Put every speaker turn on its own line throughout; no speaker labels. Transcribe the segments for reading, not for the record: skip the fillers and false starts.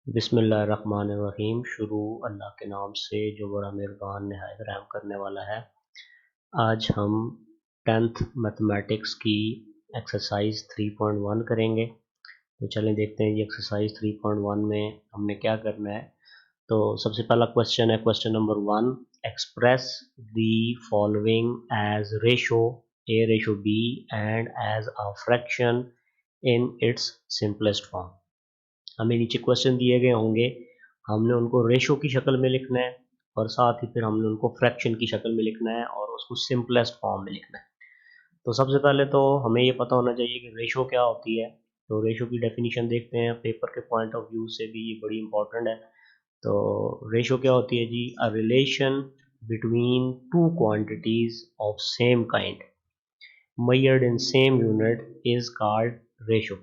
बिस्मिल्लाहिर्रहमानिर्रहीम। शुरू अल्लाह के नाम से जो बड़ा मेहरबान नहायत रहम करने वाला है। आज हम 10th मैथमेटिक्स की एक्सरसाइज 3.1 करेंगे। तो चलें देखते हैं ये एक्सरसाइज 3.1 में हमने क्या करना है। तो सबसे पहला क्वेश्चन है question number 1, express the following as ratio A ratio B and as a fraction in its simplest form. हमें नीचे क्वेश्चन दिए गए होंगे, हमने उनको रेशो की शक्ल में लिखना है और साथ ही फिर हमने उनको फ्रैक्शन की शक्ल में लिखना है और उसको सिंपलेस्ट फॉर्म में लिखना है। तो सबसे पहले तो हमें ये पता होना चाहिए कि रेशो क्या होती है। तो रेशो की डेफिनेशन देखते हैं, पेपर के पॉइंट ऑफ व्यू से भी ये बड़ी इंपॉर्टेंट है। तो रेशो क्या होती है जी? A relation between two quantities of same kind measured in same unit is called ratio.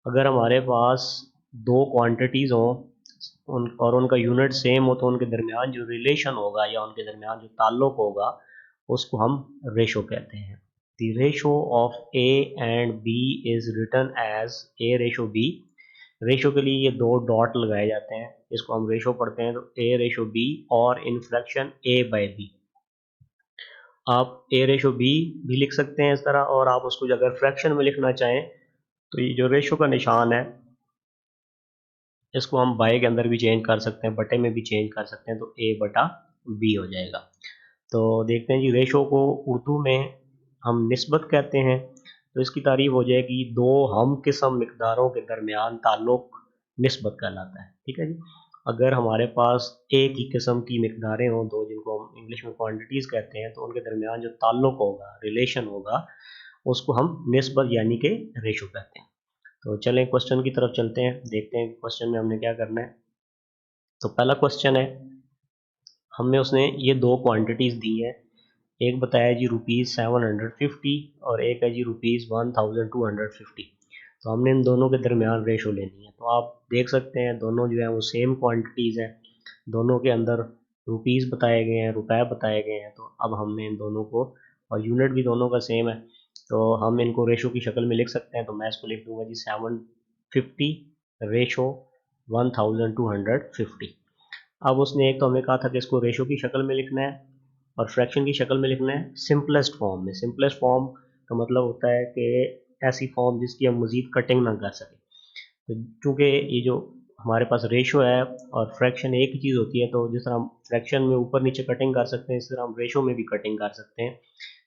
अगर हमारे पास दो क्वांटिटीज़ हों और उनका यूनिट सेम हो तो उनके दरमियान जो रिलेशन होगा या उनके दरमियान जो ताल्लुक होगा उसको हम रेशो कहते हैं। The ratio of A and B is written as A ratio B. Ratio के लिए ये दो डॉट लगाए जाते हैं, इसको हम रेशो पढ़ते हैं तो ए रेशो बी, और in fraction A by B. आप ए रेशो बी भी लिख सकते हैं इस तरह, और आप उसको अगर फ्रैक्शन में लिखना चाहें तो ये जो रेशो का निशान है इसको हम बाय के अंदर भी चेंज कर सकते हैं, बटे में भी चेंज कर सकते हैं, तो ए बटा बी हो जाएगा। तो देखते हैं जी, रेशो को उर्दू में हम निस्बत कहते हैं। तो इसकी तारीफ हो जाएगी, दो हम किस्म मिकदारों के दरमियान ताल्लुक निस्बत कहलाता है। ठीक है जी। अगर हमारे पास एक ही किस्म की मिकदारें हों, दो जिनको हम इंग्लिश में क्वांटिटीज़ कहते हैं, तो उनके दरमियान जो ताल्लुक होगा, रिलेशन होगा, उसको हम निस्बत यानी कि रेशो कहते हैं। तो चलें क्वेश्चन की तरफ चलते हैं, देखते हैं क्वेश्चन में हमने क्या करना है। तो पहला क्वेश्चन है, हमें उसने ये दो क्वांटिटीज़ दी हैं। एक बताया जी ₹750 और एक है जी ₹1250। तो हमने इन दोनों के दरमियान रेशो लेनी है। तो आप देख सकते हैं दोनों जो है वो सेम क्वांटिटीज़ हैं, दोनों के अंदर रुपीज़ बताए गए हैं, रुपए बताए गए हैं। तो अब हमने इन दोनों को, और यूनिट भी दोनों का सेम है, तो हम इनको रेशो की शक्ल में लिख सकते हैं। तो मैं इसको लिख दूंगा जी 750 रेशो 1250। अब उसने एक तो हमें कहा था कि इसको रेशो की शक्ल में लिखना है और फ्रैक्शन की शक्ल में लिखना है सिंपलेस्ट फॉर्म में। सिंपलेस्ट फॉर्म का मतलब होता है कि ऐसी फॉर्म जिसकी हम मज़ीद कटिंग ना कर सकें। तो चूँकि ये जो हमारे पास रेशो है और फ्रैक्शन एक ही चीज़ होती है, तो जिस तरह हम फ्रैक्शन में ऊपर नीचे कटिंग कर सकते हैं, इस तरह हम रेशो में भी कटिंग कर सकते हैं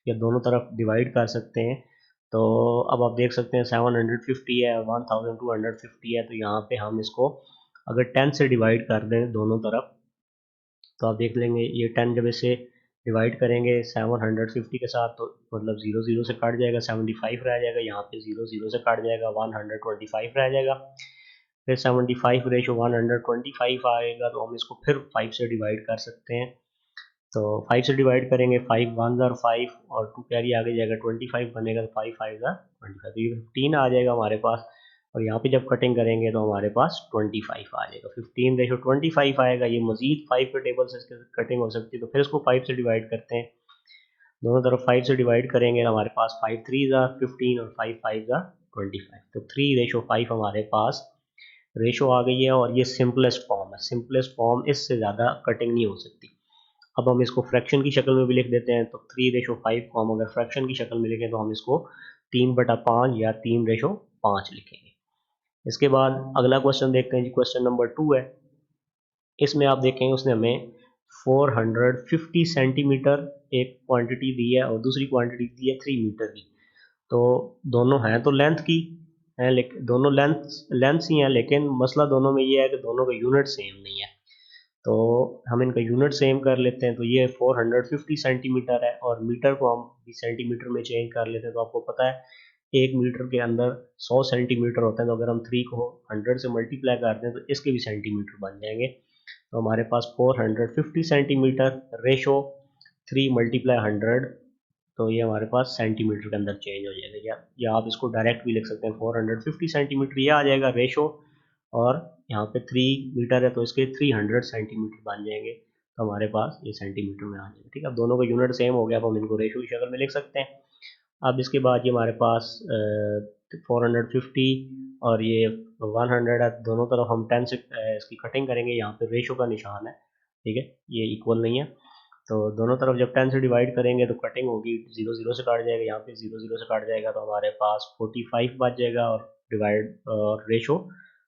या दोनों तरफ डिवाइड कर सकते हैं। तो अब आप देख सकते हैं 750 है, 1250 है, तो यहाँ पे हम इसको अगर 10 से डिवाइड कर दें दोनों तरफ, तो आप देख लेंगे ये 10 जब इसे डिवाइड करेंगे 750 के साथ, तो मतलब 0 0 से कट जाएगा, 75 रह जाएगा, यहाँ पे 0 0 से कट जाएगा, 125 रह जाएगा। फिर 75 रेशो 125 आएगा, तो हम इसको फिर 5 से डिवाइड कर सकते हैं। तो 5 से डिवाइड करेंगे, 5 1 ज़ार 5 और 2 कैरी आगे जाएगा, 25 बनेगा, तो 5 5 ज़ार 25, तो ये 15 आ जाएगा हमारे पास। और यहाँ पे जब कटिंग करेंगे तो हमारे पास 25 आ जाएगा, 15 रेशो 25 आएगा। ये मजीद 5 के टेबल से इसकी कटिंग हो सकती है, तो फिर इसको 5 से डिवाइड करते हैं, दोनों तरफ 5 से डिवाइड करेंगे, हमारे पास 5 3 ज़ार 15 और 5 5 ज़ार 25, तो 3 रेशो 5 हमारे पास रेशो आ गई है। और ये सिंपलेस्ट फॉर्म है, सिंपलेस्ट फॉर्म, इससे ज़्यादा कटिंग नहीं हो सकती। अब हम इसको फ्रैक्शन की शक्ल में भी लिख देते हैं, तो 3/5 को हम अगर फ्रैक्शन की शक्ल में लिखें तो हम इसको 3/5 या 3/5 लिखेंगे। इसके बाद अगला क्वेश्चन देखते हैं जी, क्वेश्चन नंबर 2 है। इसमें आप देखेंगे उसने हमें 450 सेंटीमीटर एक क्वांटिटी दी है और दूसरी क्वांटिटी दी है 3 मीटर की। तो दोनों हैं तो लेंथ की हैं, लेकिन दोनों लेंथ ही हैं, लेकिन मसला दोनों में ये है कि दोनों का यूनिट सेम नहीं है। तो हम इनका यूनिट सेम कर लेते हैं, तो ये 450 सेंटीमीटर है और मीटर को हम भी सेंटीमीटर में चेंज कर लेते हैं। तो आपको पता है एक मीटर के अंदर 100 सेंटीमीटर होते हैं, तो अगर हम 3 को 100 से मल्टीप्लाई करते हैं तो इसके भी सेंटीमीटर बन जाएंगे। तो हमारे पास 450 सेंटीमीटर रेशो 3 मल्टीप्लाई 100, तो ये हमारे पास सेंटीमीटर के अंदर चेंज हो जाएगा। या आप इसको डायरेक्ट भी लिख सकते हैं, 450 सेंटीमीटर ये आ जाएगा रेशो, और यहाँ पे 3 मीटर है तो इसके 300 सेंटीमीटर बन जाएंगे, तो हमारे पास ये सेंटीमीटर में आ जाएगा। ठीक है, अब दोनों का यूनिट सेम हो गया, अब हम इनको रेशो की शक्ल में लिख सकते हैं। अब इसके बाद ये हमारे पास 450 और ये 100 है, दोनों तरफ हम 10 से इसकी कटिंग करेंगे। यहाँ पे रेशो का निशान है, ठीक है, ये इक्वल नहीं है, तो दोनों तरफ जब 10 से डिवाइड करेंगे तो कटिंग होगी, 0 0 से काट जाएगा, यहाँ पे 0 0 से काट जाएगा, तो हमारे पास 45 बच जाएगा और डिवाइड और रेशो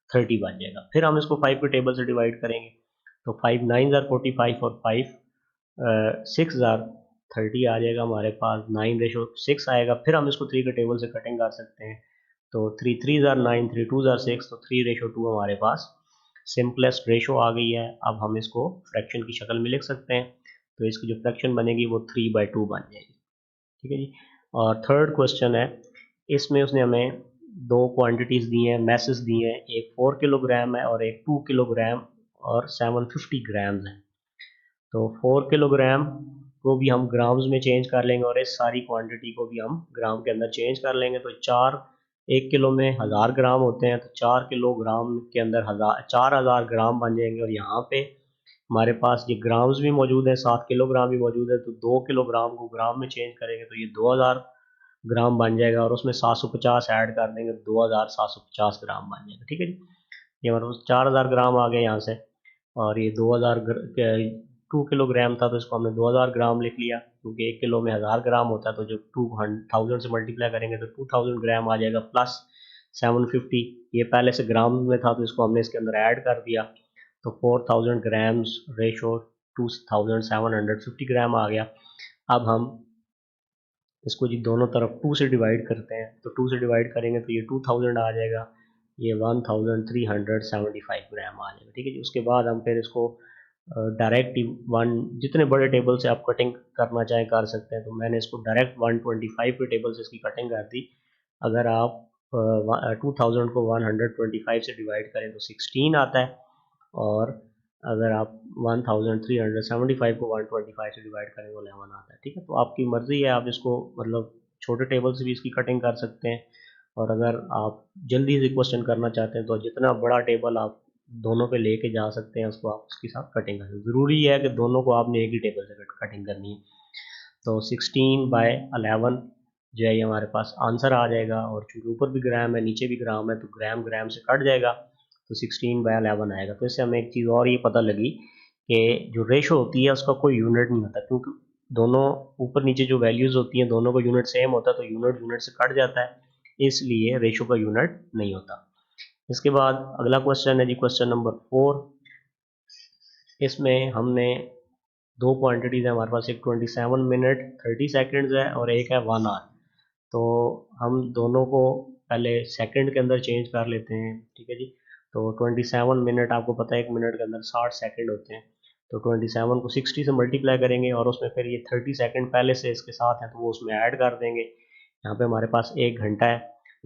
30 बच जाएगा। फिर हम इसको 5 के टेबल से डिवाइड करेंगे, तो 5 9 ज़ार 45 और 5 6 ज़ार 30 आ जाएगा हमारे पास, 9 रेशो 6 आएगा। फिर हम इसको 3 के टेबल से कटिंग कर सकते हैं, तो 3 3 ज़ार 9, 3 2 ज़ार 6, तो 3 रेशो 2 हमारे पास सिंपलेस्ट रेशो आ गई है। अब हम इसको फ्रैक्शन की शक्ल में लिख सकते हैं, तो इसकी जो फ्रैक्शन बनेगी वो 3/2 बन जाएगी, ठीक है जी। और थर्ड क्वेश्चन है, इसमें उसने हमें दो क्वांटिटीज़ दी हैं, मैसेज दी हैं, एक 4 किलोग्राम है और एक 2 किलोग्राम और 750 ग्राम्स है। तो 4 किलोग्राम को भी हम ग्राम्स में चेंज कर लेंगे और इस सारी क्वांटिटी को भी हम ग्राम के अंदर चेंज कर लेंगे। तो 1 किलो में 1000 ग्राम होते हैं, तो 4 किलोग्राम के अंदर 4000 ग्राम बन जाएंगे। और यहाँ पे हमारे पास ये ग्राम्स भी मौजूद है, 7 किलोग्राम भी मौजूद है, तो 2 किलोग्राम को ग्राम में चेंज करेंगे तो ये 2000 ग्राम बन जाएगा और उसमें 750 ऐड कर देंगे, 2750 ग्राम बन जाएगा, ठीक है जी। ये हमारे पास 4000 ग्राम आ गए यहाँ से, और ये 2 किलोग्राम था तो इसको हमने 2000 ग्राम लिख लिया, क्योंकि 1 किलो में 1000 ग्राम होता है, तो जब 2000 से मल्टीप्लाई करेंगे तो 2000 ग्राम आ जाएगा, प्लस 750, ये पहले से ग्राम में था तो इसको हमने इसके अंदर ऐड कर दिया, तो 4000 ग्राम्स रेशो 2750 ग्राम आ गया। अब हम इसको जी दोनों तरफ 2 से डिवाइड करते हैं, तो 2 से डिवाइड करेंगे तो ये 2000 आ जाएगा, ये 1375 ग्राम आ जाएगा, ठीक है जी। उसके बाद हम फिर इसको डायरेक्ट वन जितने बड़े टेबल से आप कटिंग करना चाहें कर सकते हैं, तो मैंने इसको डायरेक्ट 125 के टेबल से इसकी कटिंग कर दी। अगर आप 2000 को 125 से डिवाइड करें तो 16 आता है, और अगर आप 1375 को 125 से डिवाइड करें तो 11 आता है, ठीक है। तो आपकी मर्ज़ी है, आप इसको मतलब छोटे टेबल से भी इसकी कटिंग कर सकते हैं, और अगर आप जल्दी से क्वेश्चन करना चाहते हैं तो जितना बड़ा टेबल आप दोनों पे लेके जा सकते हैं उसको आप उसके साथ कटिंग करें। ज़रूरी है कि दोनों को आपने एक ही टेबल से कटिंग करनी है। तो 16/11 जो है ये हमारे पास आंसर आ जाएगा, और चूँकि ऊपर भी ग्राम है नीचे भी ग्राम है तो ग्राम ग्राम से कट जाएगा, तो 16/11 आएगा। तो इससे हमें एक चीज़ और ये पता लगी कि जो रेशो होती है उसका कोई यूनिट नहीं होता, क्योंकि दोनों ऊपर नीचे जो वैल्यूज़ होती हैं दोनों का यूनिट सेम होता है, तो यूनिट यूनिट से कट जाता है, इसलिए रेशो का यूनिट नहीं होता। इसके बाद अगला क्वेश्चन है जी, क्वेश्चन नंबर 4। इसमें हमने दो क्वांटिटीज़ है हमारे पास, एक 27 मिनट 30 सेकेंड्स है और एक है 1 आवर। तो हम दोनों को पहले सेकंड के अंदर चेंज कर लेते हैं, ठीक है जी। तो 27 मिनट, आपको पता है 1 मिनट के अंदर 60 सेकंड होते हैं, तो 27 को 60 से मल्टीप्लाई करेंगे और उसमें फिर ये 30 सेकंड पहले से इसके साथ हैं तो वो उसमें ऐड कर देंगे। यहाँ पे हमारे पास 1 घंटा है,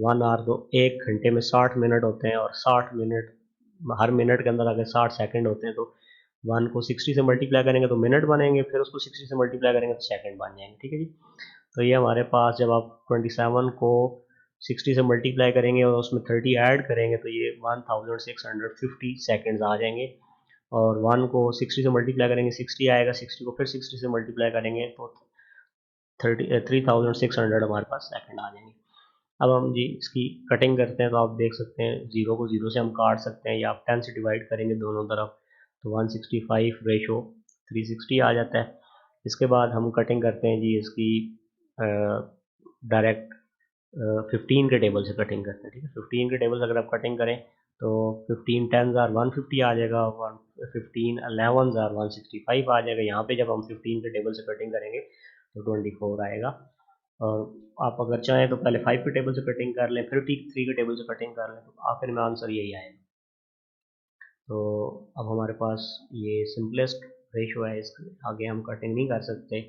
1 आवर, तो 1 घंटे में 60 मिनट होते हैं, और 60 मिनट हर मिनट के अंदर अगर 60 सेकंड होते हैं तो 1 को 60 से मल्टीप्लाई करेंगे तो मिनट बनेंगे, फिर उसको 60 से मल्टीप्लाई करेंगे तो सेकंड बन जाएंगे, ठीक है जी। तो ये हमारे पास जब आप 27 को 60 से मल्टीप्लाई करेंगे और उसमें 30 ऐड करेंगे तो ये 1650 सेकेंड्स आ जाएंगे, और 1 को 60 से मल्टीप्लाई करेंगे 60 आएगा, 60 को फिर 60 से मल्टीप्लाई करेंगे तो 3600 हमारे पास सेकंड आ जाएंगे। अब हम जी इसकी कटिंग करते हैं, तो आप देख सकते हैं 0 को 0 से हम काट सकते हैं, या आप 10 से डिवाइड करेंगे दोनों तरफ तो 165 रेशो 360 आ जाता है। इसके बाद हम कटिंग करते हैं जी इसकी डायरेक्ट 15 के टेबल से कटिंग करते हैं, ठीक है। 15 के टेबल से अगर आप कटिंग करें तो 15 10 150 आ जाएगा, 15 11 165 आ जाएगा। यहाँ पे जब हम 15 के टेबल से कटिंग करेंगे तो 24 आएगा, और आप अगर चाहें तो पहले 5 के टेबल से कटिंग कर लें, फिर 3 के टेबल से कटिंग कर लें, तो आखिर में आंसर यही आएगा। तो अब हमारे पास ये सिंपलेस्ट रेशो है, इसके आगे हम कटिंग नहीं कर सकते,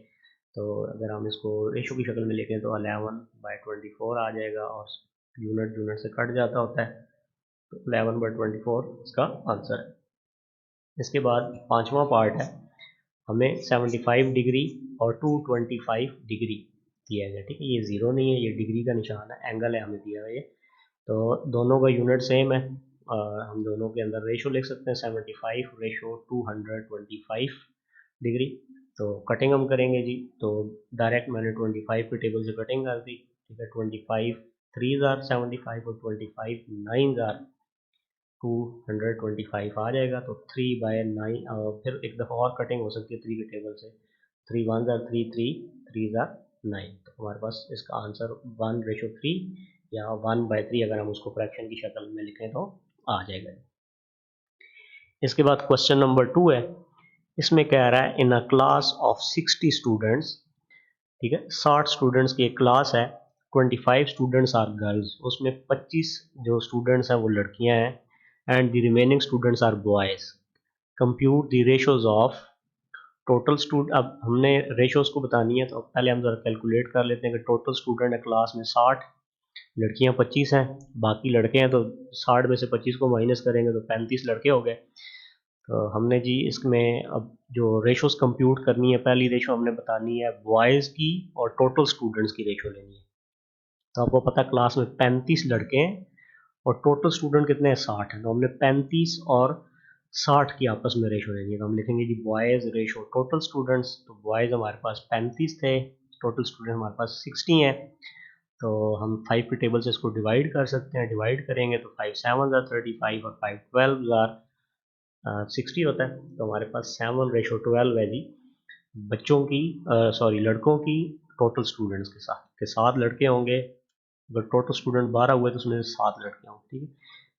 तो अगर हम इसको रेशो की शक्ल में लिखें तो 11/24 आ जाएगा, और यूनिट यूनिट से कट जाता होता है, तो 11/24 इसका आंसर है। इसके बाद पांचवा पार्ट है, हमें 75 डिग्री और 225 डिग्री दिया गया, ठीक है। ये ज़ीरो नहीं है, ये डिग्री का निशान है, एंगल है हमें दिया हुआ ये, तो दोनों का यूनिट सेम है, हम दोनों के अंदर रेशो लिख सकते हैं 75 रेशो 225 डिग्री। तो कटिंग हम करेंगे जी, तो डायरेक्ट मैंने 25 के टेबल से कटिंग कर दी, ठीक है। 25 3,75 और 25 9,225 आ जाएगा। तो 3/9 फिर एक दफ़ा और कटिंग हो सकती है 3 के टेबल से। 3 1 3 3 3 9। तो हमारे पास इसका आंसर 1:3 या 1/3 अगर हम उसको फ्रैक्शन की शक्ल में लिखें तो आ जाएगा। इसके बाद क्वेश्चन नंबर 2 है। इसमें कह रहा है इन अ क्लास ऑफ 60 स्टूडेंट्स, ठीक है, 60 स्टूडेंट्स की एक क्लास है, 25 स्टूडेंट्स आर गर्ल्स, उसमें 25 जो स्टूडेंट्स हैं वो लड़कियां हैं and the remaining students are boys. Compute the ratios of total student. अब हमने रेशोज को बतानी है तो पहले हम जरा कैलकुलेट कर लेते हैं कि टोटल स्टूडेंट है क्लास में 60, लड़कियां 25 हैं, बाकी लड़के हैं, तो 60 में से 25 को माइनस करेंगे तो 35 लड़के हो गए। तो हमने जी इसमें अब जो रेशोज कंप्यूट करनी है, पहली रेशो हमने बतानी है बॉयज़ की और टोटल स्टूडेंट्स की रेशो लेनी है। तो आपको पता है क्लास में 35 लड़के हैं और टोटल स्टूडेंट कितने हैं 60 हैं। तो हमने 35 और 60 की आपस में रेशो लेनी है। तो हम लिखेंगे जी बॉयज़ रेशो टोटल स्टूडेंट्स। तो बॉयज़ हमारे पास 35 थे, टोटल स्टूडेंट हमारे पास 60 हैं। तो हम 5 के टेबल से इसको डिवाइड कर सकते हैं। डिवाइड करेंगे तो 5 7 आर 35 और 5 12 आर 60 होता है। तो हमारे पास 7:12 है जी बच्चों की, सॉरी लड़कों की टोटल स्टूडेंट्स के साथ, के 7 लड़के होंगे। अगर टोटल स्टूडेंट 12 हुए तो उसमें से 7 लड़के होंगे, ठीक है।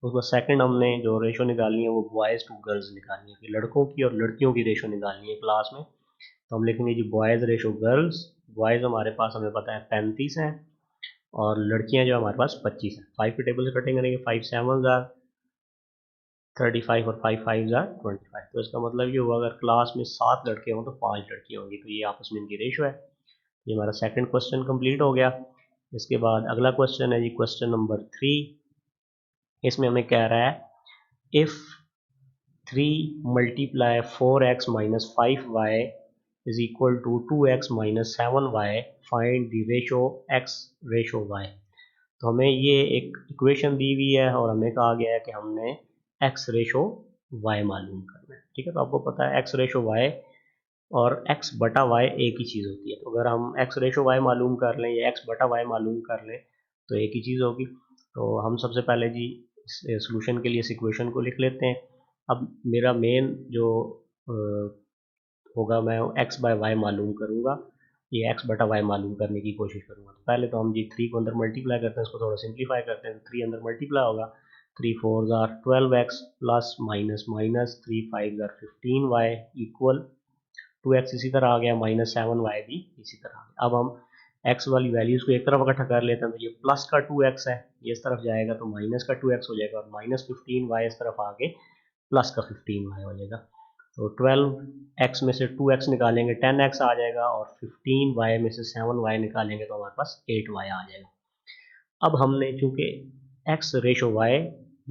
उसके बाद सेकंड हमने जो रेशो निकालनी है वो बॉयज़ टू गर्ल्स निकालनी है, कि लड़कों की और लड़कियों की रेशो निकालनी है क्लास में। तो हम लिखेंगे जी बॉयज़ रेशो गर्ल्स। बॉयज़ हमारे पास हमें पता है 35 हैं और लड़कियां जो हमारे पास 25 हैं। 5 के टेबल से कटिंग करेंगे, 5 7 आर 35 और 5 5 आर 25। तो इसका मतलब ये हुआ अगर क्लास में 7 लड़के हों तो 5 लड़कियां होंगी। तो ये आपस में इनकी रेशो है। ये हमारा सेकंड क्वेश्चन कंप्लीट हो गया। इसके बाद अगला क्वेश्चन है जी क्वेश्चन नंबर 3। इसमें हमें कह रहा है if 3 multiply 4x minus 5y is equal to 2x minus 7y, find the ratio x ratio y। तो हमें ये एक इक्वेशन दी हुई है और हमें कहा गया है कि हमने x रेशो y मालूम करना है, ठीक है। तो आपको पता है x रेशो y और x बटा y एक ही चीज़ होती है। तो अगर हम x रेशो y मालूम कर लें या x बटा y मालूम कर लें तो एक ही चीज़ होगी। तो हम सबसे पहले जी सोल्यूशन के लिए इस इक्वेशन को लिख लेते हैं। अब मेरा मेन जो होगा, मैं x बाय वाई मालूम करूँगा, ये x बटा y मालूम करने की कोशिश करूँगा। तो पहले तो हम जी 3 को अंदर मल्टीप्लाई करते हैं, इसको थोड़ा सिंप्लीफाई करते हैं। 3 अंदर मल्टीप्लाई होगा, 3 4 are 12x plus minus minus 3 5 are 15y equal 2x इसी तरह आ गया, माइनस 7y भी इसी तरह आ गया। अब हम x वाली वैल्यूज़ को एक तरफ इकट्ठा कर लेते हैं। तो ये प्लस का 2x है, ये इस तरफ जाएगा तो माइनस का 2x हो जाएगा और माइनस 15y इस तरफ आके प्लस का 15y हो जाएगा। तो 12x में से 2x निकालेंगे 10x आ जाएगा और 15y में से 7y निकालेंगे तो हमारे पास 8y आ जाएगा। अब हमने चूंकि x रेशो y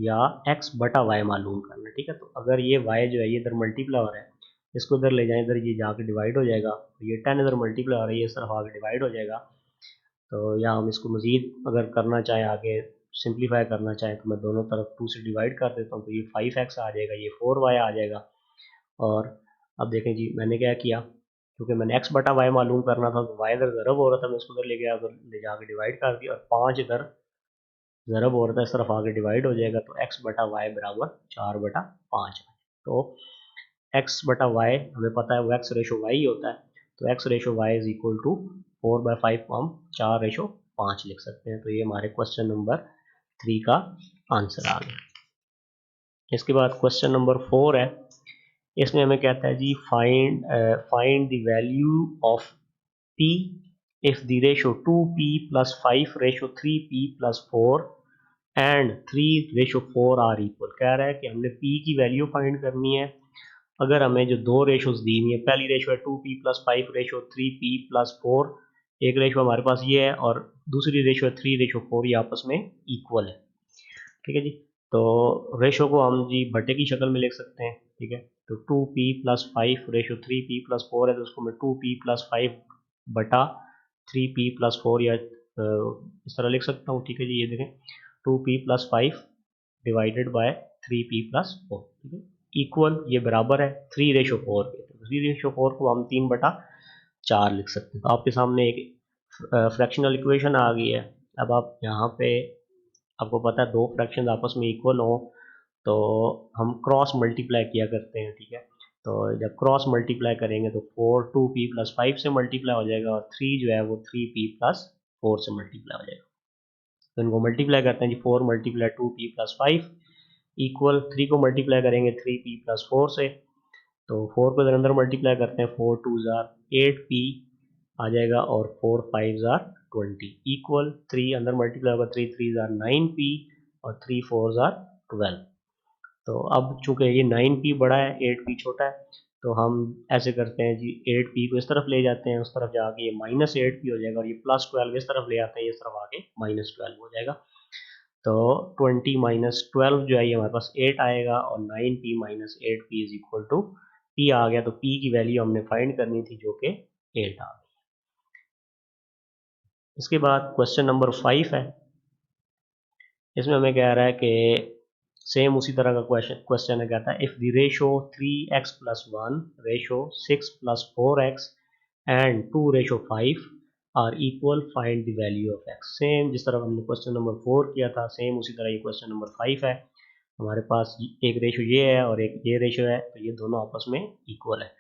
या x बटा y मालूम करना है, ठीक है। तो अगर ये y जो है ये इधर मल्टीप्लाई हो रहा है, इसको इधर ले जाएं, इधर ये जाके डिवाइड हो जाएगा। तो ये 10 इधर मल्टीप्लाई हो रहा है, ये इस तरफ आके डिवाइड हो जाएगा। तो या हम इसको मज़ीद अगर करना चाहें, आगे सिंप्लीफाई करना चाहें, तो मैं दोनों तरफ 2 से डिवाइड कर देता हूँ। तो ये 5x आ जाएगा, ये 4y आ जाएगा। और अब देखें जी मैंने क्या किया, क्योंकि मैंने x बटा y मालूम करना था तो y इधर ज़रब हो रहा था, मैं इसको इधर ले गया, उधर ले जाके डिवाइड कर दिया और 5 इधर ज़रब हो रहा था, इस तरफ आगे डिवाइड हो जाएगा। तो x बटा y बराबर 4/5। तो x बटा y हमें पता है वो x रेशो y ही होता है। तो x ratio y is equal to 4/5 को हम 4/5 लिख सकते हैं। तो ये हमारे क्वेश्चन नंबर 3 का आंसर आ गया। इसके बाद क्वेश्चन नंबर 4 है। इसमें हमें कहता है जी find the value of p if the ratio 2p plus 5 ratio 3p plus 4 and 3 ratio 4 are equal। कह रहा है कि हमने p की वैल्यू फाइंड करनी है अगर हमें जो दो रेशोज दी हुई है। पहली रेशो है 2p plus 5 ratio 3p plus 4, एक रेशो हमारे पास ये है और दूसरी रेशो है 3 रेशो 4, ये आपस में इक्वल है, ठीक है जी। तो रेशो को हम जी बटे की शक्ल में लिख सकते हैं, ठीक है। तो 2p plus 5 ratio 3p plus 4 है, तो उसको मैं 2p प्लस 5 बटा 3p प्लस 4 या इस तरह लिख सकता हूँ, ठीक है जी। ये देखें 2p plus 5 divided by 3p plus 4, ठीक है, इक्वल ये बराबर है 3/4 के। तो 3/4 को हम 3/4 लिख सकते हैं। तो आपके सामने एक फ्रैक्शनल इक्वेशन आ गई है अब आप यहाँ पे आपको पता है दो फ्रैक्शन आपस में इक्वल हो तो हम क्रॉस मल्टीप्लाई किया करते हैं, ठीक है। तो जब क्रॉस मल्टीप्लाई करेंगे तो 4 2p + 5 से मल्टीप्लाई हो जाएगा और 3 जो है वो 3p + 4 से मल्टीप्लाई हो जाएगा। तो इनको मल्टीप्लाई करते हैं जी, 4 × 2p + 5 इक्वल 3 को मल्टीप्लाई करेंगे 3p + 4 से, तो 4 को इधर अंदर मल्टीप्लाई करते हैं, 4 2 8p आ जाएगा और 4 5 20 इक्वल 3 अंदर मल्टीप्लाई होगा, 3 3 9p और 3 4 12। तो अब चूंकि ये 9p बड़ा है 8p छोटा है, तो हम ऐसे करते हैं जी 8p को इस तरफ ले जाते हैं, उस तरफ जाके ये -8p हो जाएगा और ये +12 इस तरफ ले आते हैं, इस तरफ आके -12 हो जाएगा। तो 20 - 12 जो है ये हमारे पास 8 आएगा और 9p - 8p is equal to p आ गया। तो p की वैल्यू हमने फाइंड करनी थी जो कि 8 आ गई। इसके बाद क्वेश्चन नंबर 5 है। इसमें हमें कह रहा है कि सेम उसी तरह का क्वेश्चन है, कहता है if the ratio 3x + 1 ratio 6 + 4x and 2 ratio 5 are equal find the value of x। Same जिस तरह हमने क्वेश्चन नंबर 4 किया था, सेम उसी तरह ये क्वेश्चन नंबर 5 है। हमारे पास एक रेशो ये है और एक ये रेशो है, तो ये दोनों आपस में इक्वल है।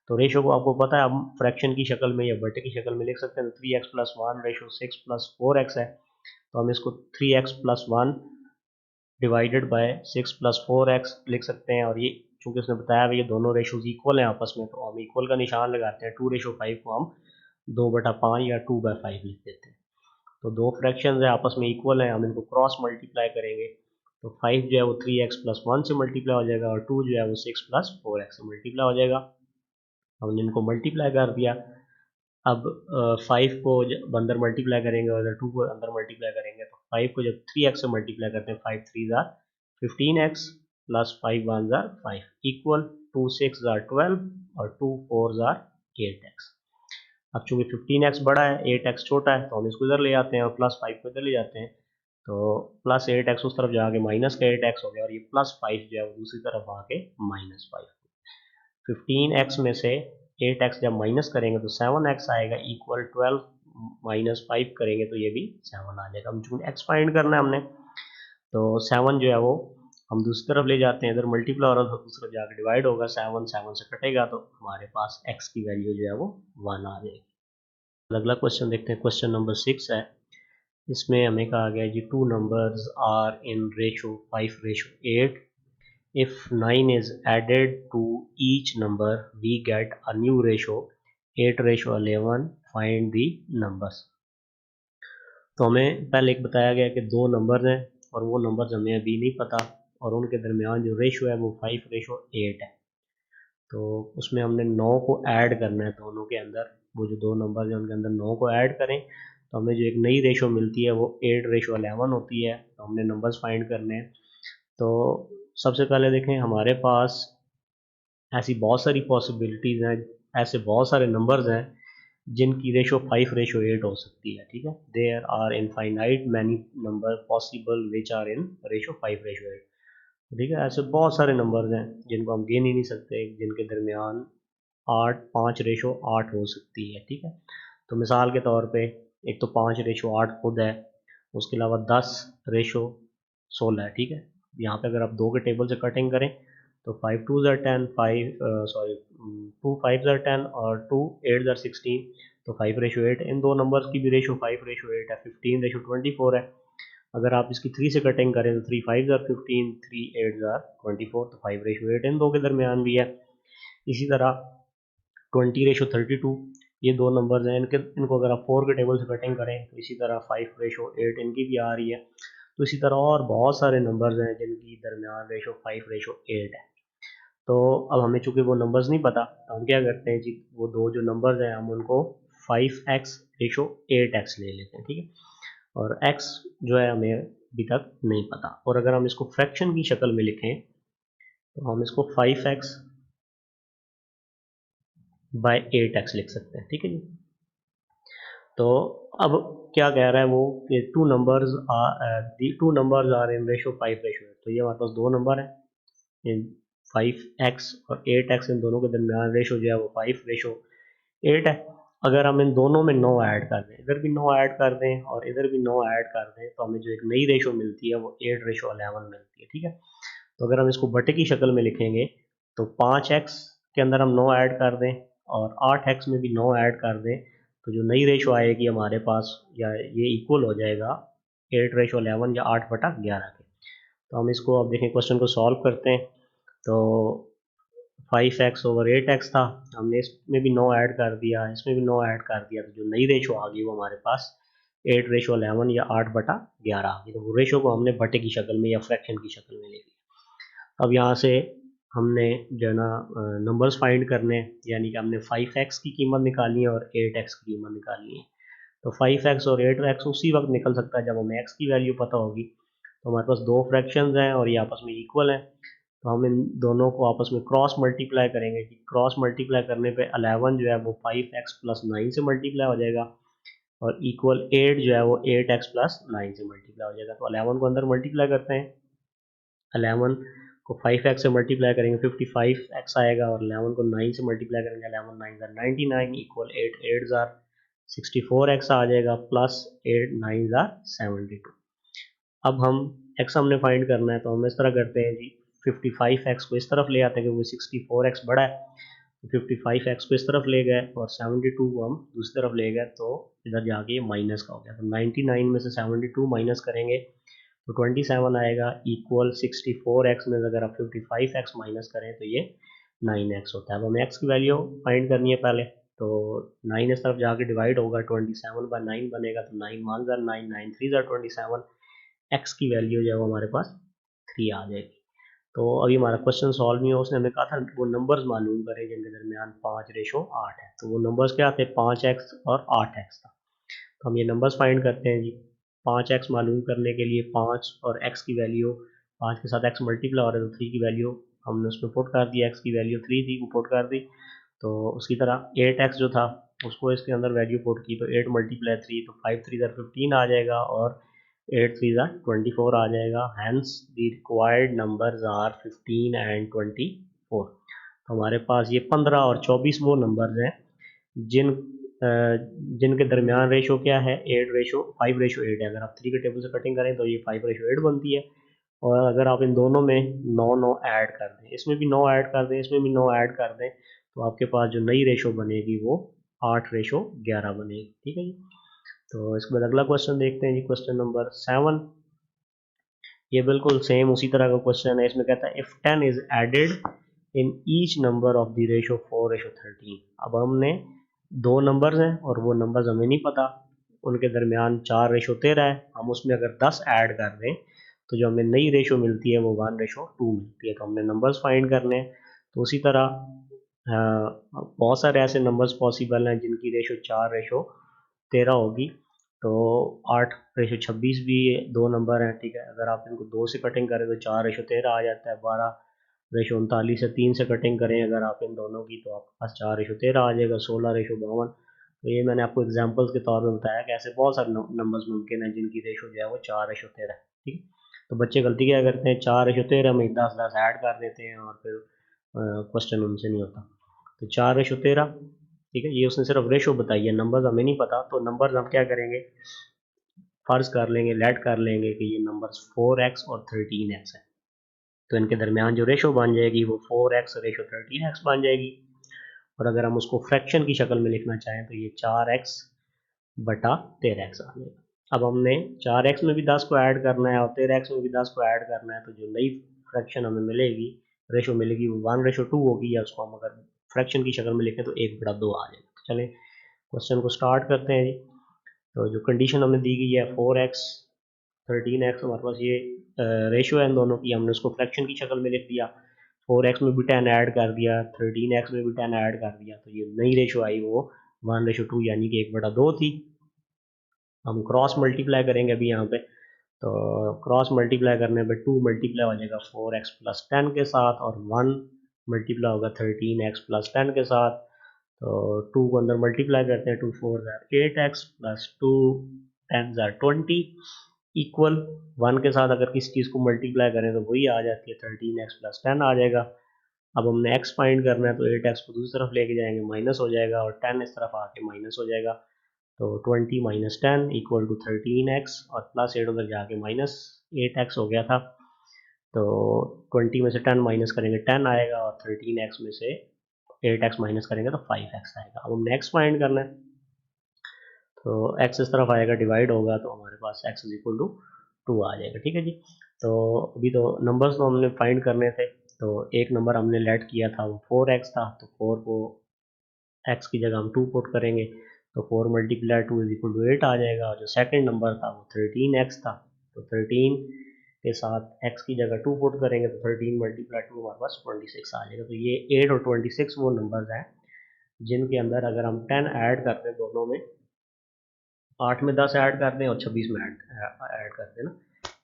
तो रेशो को आपको पता है हम फ्रैक्शन की शक्ल में या बटे की शक्ल में लिख सकते हैं। तो 3x + 1 रेशो 6 + 4x है, तो हम इसको 3x + 1 डिवाइडेड बाय 6 + 4x लिख सकते हैं। और ये चूंकि उसने बताया ये दोनों रेशोज इक्वल हैं आपस में, तो हम इक्वल का निशान लगाते हैं। 2:5 को हम 2/5 या 2/5 लिख देते हैं। तो दो फ्रैक्शन है आपस में इक्वल है, हम इनको क्रॉस मल्टीप्लाई करेंगे तो 5 जो है वो 3x + 1 से मल्टीप्लाई हो जाएगा और 2 जो है वो 6 + 4x से मल्टीप्लाई हो जाएगा। हमने इनको मल्टीप्लाई कर दिया। अब 5 को जब अंदर मल्टीप्लाई करेंगे और 2 को अंदर मल्टीप्लाई करेंगे, तो 5 को जब 3x से मल्टीप्लाई करते हैं, 5 3 15x + 5 1 5 इक्वल 2 6 12 और 2 4 8x। अब चूंकि 15x बड़ा है 8x छोटा है, तो हम इसको इधर ले आते हैं और +5 को इधर ले जाते हैं, तो +8x उस तरफ जाके -8x हो गया और ये +5 जो है वो दूसरी तरफ आके -5। 15x में से 8x जब माइनस करेंगे तो 7x आएगा इक्वल 12 - 5 करेंगे तो ये भी 7 आ जाएगा। हम चूंकि x फाइंड करना है हमने, तो 7 जो है वो हम दूसरी तरफ ले जाते हैं, इधर मल्टीप्लाई हो रहा है तो दूसरी तरफ जाकर डिवाइड होगा, 7 7 से कटेगा तो हमारे पास x की वैल्यू जो है वो 1 आ जाएगी। अगला क्वेश्चन देखते हैं, क्वेश्चन नंबर 6 है। इसमें हमें कहा गया है जी 2 numbers are in ratio 5:8। If 9 is added to each number, we get a new ratio 8:11. Find the numbers. तो हमें पहले एक बताया गया कि दो नंबर्स हैं और वो नंबर्स हमें अभी नहीं पता और उनके दरमियान जो रेशो है वो 5:8 है। तो उसमें हमने 9 को ऐड करना है दोनों के अंदर, वो जो दो नंबर हैं उनके अंदर 9 को ऐड करें तो हमें जो एक नई रेशो मिलती है वो 8:11 होती है। तो हमने नंबर्स फाइंड करने हैं। तो सबसे पहले देखें हमारे पास ऐसी बहुत सारी पॉसिबिलिटीज़ हैं, ऐसे बहुत सारे नंबर्स हैं जिनकी रेशो 5:8 हो सकती है, ठीक है। There are infinite many number possible which are in ratio 5:8, ठीक है। ऐसे बहुत सारे नंबर्स हैं जिनको हम गिन ही नहीं सकते, जिनके दरमियान 5:8 हो सकती है, ठीक है। तो मिसाल के तौर पे एक तो 5:8 खुद है, उसके अलावा 10:16 है, ठीक है। यहाँ पे अगर आप दो के टेबल से कटिंग करें तो 5 2 10, 2 5 10 और 2 8 16, तो 5:8। इन दो नंबर्स की भी रेशो 5:8 है। 15:24 है। अगर आप इसकी 3 से कटिंग करें तो 3 5 15, 3 8 24, तो 5:8 इन दो के दरमियान भी है। इसी तरह 20:32 ये दो नंबर्स हैं, इनको अगर आप 4 के टेबल से कटिंग करें तो इसी तरह 5:8 इनकी भी आ रही है। तो इसी तरह और बहुत सारे नंबर्स हैं जिनकी दरमियान रेशो 5:8 है। तो अब हमें चूंकि वो नंबर्स नहीं पता, तो हम क्या करते हैं जी, वो दो जो नंबर्स हैं हम उनको 5x:8x ले लेते हैं, ठीक है। और x जो है हमें अभी तक नहीं पता। और अगर हम इसको फ्रैक्शन की शक्ल में लिखें तो हम इसको 5x/8x लिख सकते हैं, ठीक है जी। तो अब क्या कह रहा है वो कि two numbers are in ratio 5:8। तो ये हमारे पास दो नंबर है, इन 5x और 8x, इन दोनों के दरमियान रेशो जो है वो 5:8 है। अगर हम इन दोनों में 9 ऐड कर दें, इधर भी 9 ऐड कर दें और इधर भी 9 ऐड कर दें, तो हमें जो एक नई रेशो मिलती है वो 8:11 मिलती है, ठीक है। तो अगर हम इसको बटे की शक्ल में लिखेंगे तो 5x के अंदर हम 9 ऐड कर दें और 8x में भी 9 ऐड कर दें, तो जो नई रेशो आएगी हमारे पास, या ये इक्वल हो जाएगा 8:11 या 8/11 के। तो हम इसको अब देखें, क्वेश्चन को सॉल्व करते हैं। तो 5x/8x था, हमने इसमें भी 9 ऐड कर दिया, इसमें भी 9 ऐड कर दिया, तो जो नई रेशो आ गई वो हमारे पास 8:11 या 8/11 आ गई। तो वो रेशो को हमने बटे की शक्ल में या फ्रैक्शन की शक्ल में ले लिया। अब यहाँ से हमने जो है ना नंबर्स फाइंड करने हैं, यानी कि हमने 5x की कीमत निकालनी है और 8x की कीमत निकालनी है। तो 5x और 8x उसी वक्त निकल सकता है जब हमें x की वैल्यू पता होगी। तो हमारे पास दो फ्रैक्शंस हैं और ये आपस में इक्वल हैं, तो हम इन दोनों को आपस में क्रॉस मल्टीप्लाई करेंगे कि क्रॉस मल्टीप्लाई करने पे 11 जो है वो 5x प्लस 9 से मल्टीप्लाई हो जाएगा और इक्वल 8 जो है वो 8x प्लस 9 से मल्टीप्लाई हो जाएगा। तो 11 को अंदर मल्टीप्लाई करते हैं, 11 को 5x से मल्टीप्लाई करेंगे 55x आएगा और 11 को 9 से मल्टीप्लाई करेंगे 11 9 ज़ार 99 इक्वल 8 8 ज़ार 64x आ जाएगा प्लस 8 9 ज़ार 72। अब हम x हमने फाइंड करना है, तो हम इस तरह करते हैं जी, 55x को इस तरफ ले आते हैं क्योंकि 64x बड़ा है, तो 55x को इस तरफ ले गए और 72 को हम दूसरी तरफ ले गए, तो इधर जाके ये माइनस का हो गया। तो 99 में से 72 माइनस करेंगे तो 27 आएगा इक्वल 64x में अगर आप 55x माइनस करें तो ये 9x होता है। अब हमें x की वैल्यू फाइंड करनी है पहले, तो 9 इस तरफ जाके डिवाइड होगा, 27/9 बनेगा, तो 9 1 ज़ार 9 9 3 ज़ार 27, x की वैल्यू जो है वो हमारे पास 3 आ जाएगी। तो अभी हमारा क्वेश्चन सॉल्व नहीं हुआ, उसने हमें कहा था वो नंबर्स मालूम करें जिनके दरमियान 5:8 है। तो वो नंबर्स क्या थे, 5x और 8x था। तो हम ये नंबर्स फाइंड करते हैं जी। 5x मालूम करने के लिए 5 और x की वैल्यू, 5 के साथ x मल्टीप्लाई हो रहा है तो 3 की वैल्यू हमने उसमें पुट कर दिया, x की वैल्यू 3 थी वो पुट कर दी। तो उसकी तरह 8x जो था उसको इसके अंदर वैल्यू पुट की, तो 8 मल्टीप्लाई 3, तो 5 3 ज़ार 15 आ जाएगा और 8 3 ज़ार 24 आ जाएगा। Hence the required numbers are 15 and 24। तो हमारे पास ये 15 और 24 वो नंबर्स हैं जिनके दरमियान रेशो क्या है, 5:8 है। अगर आप 3 के टेबल से कटिंग करें तो ये 5:8 बनती है। और अगर आप इन दोनों में 9 9 ऐड कर दें, इसमें भी 9 ऐड कर दें, इसमें भी 9 ऐड कर दें, तो आपके पास जो नई रेशो बनेगी वो 8:11 बनेगी, ठीक है जी। तो इसके बाद अगला क्वेश्चन देखते हैं जी, क्वेश्चन नंबर 7। ये बिल्कुल सेम उसी तरह का क्वेश्चन है। इसमें कहता है if 10 is added in each number of the ratio 4:13। अब हमने दो नंबर्स हैं और वो नंबर्स हमें नहीं पता, उनके दरमियान 4:13 है। हम उसमें अगर 10 ऐड कर दें तो जो हमें नई रेशो मिलती है वो 1:2 मिलती है। तो हमने नंबर्स फाइंड करने हैं। तो उसी तरह बहुत सारे ऐसे नंबर्स पॉसिबल हैं जिनकी रेशो 4:13 होगी। तो 8:26 भी दो नंबर हैं, ठीक है। अगर आप इनको 2 से कटिंग करें तो 4:13 आ जाता है। 12:39 से 3 से कटिंग करें अगर आप इन दोनों की, तो आपके पास 4:13 आ जाएगा। 16:52। तो ये मैंने आपको एग्जांपल्स के तौर पे बताया कि ऐसे बहुत सारे नंबर्स मुमकिन हैं जिनकी रेशो जो है वो 4:13 है, ठीक है। तो बच्चे गलती क्या करते हैं, 4:13 में 10 ऐड कर देते हैं और फिर क्वेश्चन उनसे नहीं होता। तो 4:13, ठीक है। ये उसने सिर्फ रेशो बताई है, नंबर्स हमें नहीं पता। तो नंबर्स हम क्या करेंगे, फर्ज कर लेंगे, लेट कर लेंगे कि ये नंबर्स 4x और 13x है। तो इनके दरमियान जो रेशो बन जाएगी वो 4x रेशो 13x बन जाएगी। और अगर हम उसको फ्रैक्शन की शक्ल में लिखना चाहें तो ये 4x बटा 13x आ जाएगा। अब हमने 4x में भी 10 को ऐड करना है और 13x में भी 10 को ऐड करना है, तो जो नई फ्रैक्शन हमें मिलेगी, रेशो मिलेगी, वो 1:2 होगी। या उसको हम अगर फ्रैक्शन की शक्ल में लिखें तो 1/2 आ जाएगा। चलें क्वेश्चन को स्टार्ट करते हैं जी। तो जो कंडीशन हमें दी गई है 4x 13x, हमारे पास ये रेशो है इन दोनों की, हमने उसको फ्रैक्शन की शक्ल में लिख दिया। 4x में भी 10 ऐड कर दिया, 13x में भी 10 ऐड कर दिया, तो ये नई रेशो आई वो 1:2 यानी कि 1/2 थी। हम क्रॉस मल्टीप्लाई करेंगे अभी यहाँ पे, तो क्रॉस मल्टीप्लाई करने पे 2 मल्टीप्लाई हो जाएगा 4x प्लस 10 के साथ और 1 मल्टीप्लाई होगा 13x प्लस 10 के साथ। तो 2 को अंदर मल्टीप्लाई करते हैं, 2 4 ज़ार 8x प्लस 2 10 ज़ार 20 इक्वल 1 के साथ अगर किसी चीज़ को मल्टीप्लाई करें तो वही आ जाती है, 13x प्लस 10 आ जाएगा। अब हमने x फाइंड करना है, तो 8x को दूसरी तरफ लेके जाएंगे, माइनस हो जाएगा, और 10 इस तरफ आके माइनस हो जाएगा। तो 20 माइनस 10 इक्वल टू 13x, और प्लस 8 उधर जाके माइनस 8x हो गया था। तो 20 में से 10 माइनस करेंगे 10 आएगा, और 13x में से 8x माइनस करेंगे तो 5x आएगा। अब हमने x फाइंड करना है, तो x इस तरफ आएगा, डिवाइड होगा, तो हमारे पास x इज इक्वल टू 2 आ जाएगा। ठीक है जी। तो अभी तो नंबर्स तो हमने फाइंड करने थे, तो एक नंबर हमने लेट किया था वो 4x था, तो 4 को x की जगह हम 2 पुट करेंगे, तो 4 मल्टीप्लाई 2 इज इक्वल टू 8 आ जाएगा। और जो सेकंड नंबर था वो 13x था, तो 13 के साथ x की जगह 2 पुट करेंगे, तो 13 मल्टीप्लाई 2 हमारे पास 26 आ जाएगा। तो ये 8 और 26 वो नंबर्स हैं जिनके अंदर अगर हम 10 ऐड करते हैं दोनों में, 8 में 10 ऐड करते हैं और 26 में ऐड करते हैं ना,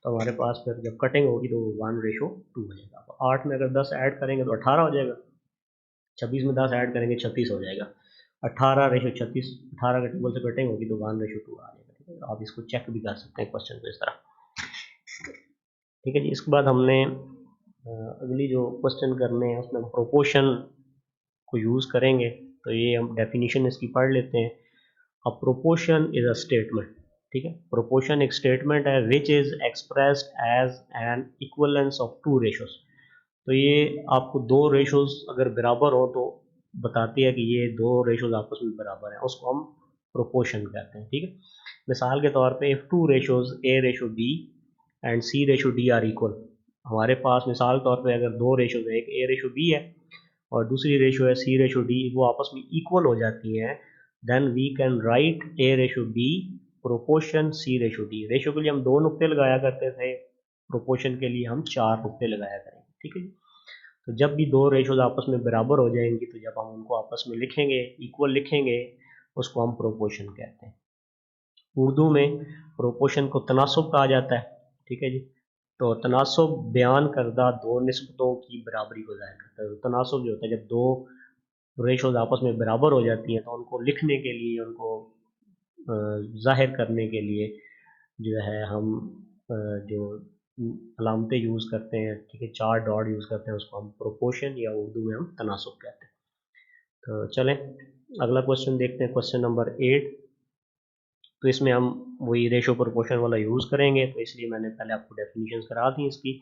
तो हमारे पास फिर जब कटिंग होगी तो 1:2 हो जाएगा। तो 8 में अगर 10 ऐड करेंगे तो 18 हो जाएगा, 26 में 10 ऐड करेंगे 36 हो जाएगा। 18:36, 18 के टेबल से कटिंग होगी तो 1:2 आ जाएगा। ठीक है, आप इसको चेक भी कर सकते हैं क्वेश्चन को इस तरह। ठीक है जी। इसके बाद हमने अगली जो क्वेश्चन करने हैं उसमें प्रोपोर्शन को यूज़ करेंगे, तो ये हम डेफिनेशन इसकी पढ़ लेते हैं। A proportion is a statement. ठीक है, प्रोपोर्शन एक स्टेटमेंट है which is expressed as an equivalence of two ratios. तो ये आपको दो रेशोज अगर बराबर हो तो बताती है कि ये दो रेशोज आपस में बराबर हैं, उसको हम प्रोपोर्शन कहते हैं। ठीक है, मिसाल के तौर पे if two ratios A ratio B and C ratio D are equal, हमारे पास मिसाल के तौर पे अगर दो रेशोज है, एक ए रेशो बी है और दूसरी रेशो है सी रेशो डी, वो आपस में इक्वल हो जाती हैं, then we can write A ratio B proportion C ratio D. Ratio के लिए हम 2 नुक्ते लगाया करते थे, प्रोपोर्शन के लिए हम 4 नुक्ते लगाया करेंगे। ठीक है, तो जब भी दो रेशोज आपस में बराबर हो जाएंगी, तो जब हम उनको आपस में लिखेंगे, इक्वल लिखेंगे, उसको हम प्रोपोर्शन कहते हैं। उर्दू में प्रोपोर्शन को तनासुब कहा जाता है। ठीक है जी। तो तनासुब बयान करदा दो निस्बतों की बराबरी को ज़ाहिर करता है। तो तनासुब जो होता है, जब दो रेशोज आपस में बराबर हो जाती हैं, तो उनको लिखने के लिए, उनको ज़ाहिर करने के लिए जो है हम जो अलामतें यूज़ करते हैं, ठीक है, 4 डॉट यूज़ करते हैं, उसको हम प्रोपोर्शन या उर्दू में हम तनासुब कहते हैं। तो चलें अगला क्वेश्चन देखते हैं, क्वेश्चन नंबर 8। तो इसमें हम वही रेशो प्रोपोर्शन वाला यूज़ करेंगे, तो इसलिए मैंने पहले आपको डेफिनेशंस करा दी इसकी।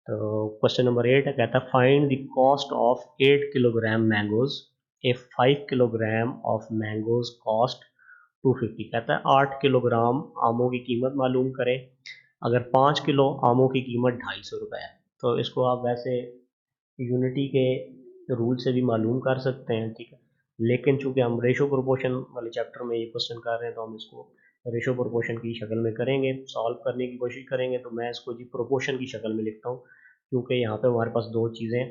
तो क्वेश्चन नंबर 8 है, कहता है find the cost of 8 kilogram mangoes if 5 kilogram of mangoes cost 250। कहता है 8 किलोग्राम आमों की कीमत मालूम करें अगर 5 किलो आमों की कीमत 250 रुपये है। तो इसको आप वैसे यूनिटी के रूल से भी मालूम कर सकते हैं। ठीक है, लेकिन चूंकि हम रेशो प्रोपोर्शन वाले चैप्टर में ये क्वेश्चन कर रहे हैं, तो हम इसको रेशो प्रोपोर्शन की शक्ल में करेंगे, सॉल्व करने की कोशिश करेंगे। तो मैं इसको जी प्रोपोर्शन की शक्ल में लिखता हूँ, क्योंकि यहाँ पे हमारे पास दो चीज़ें हैं,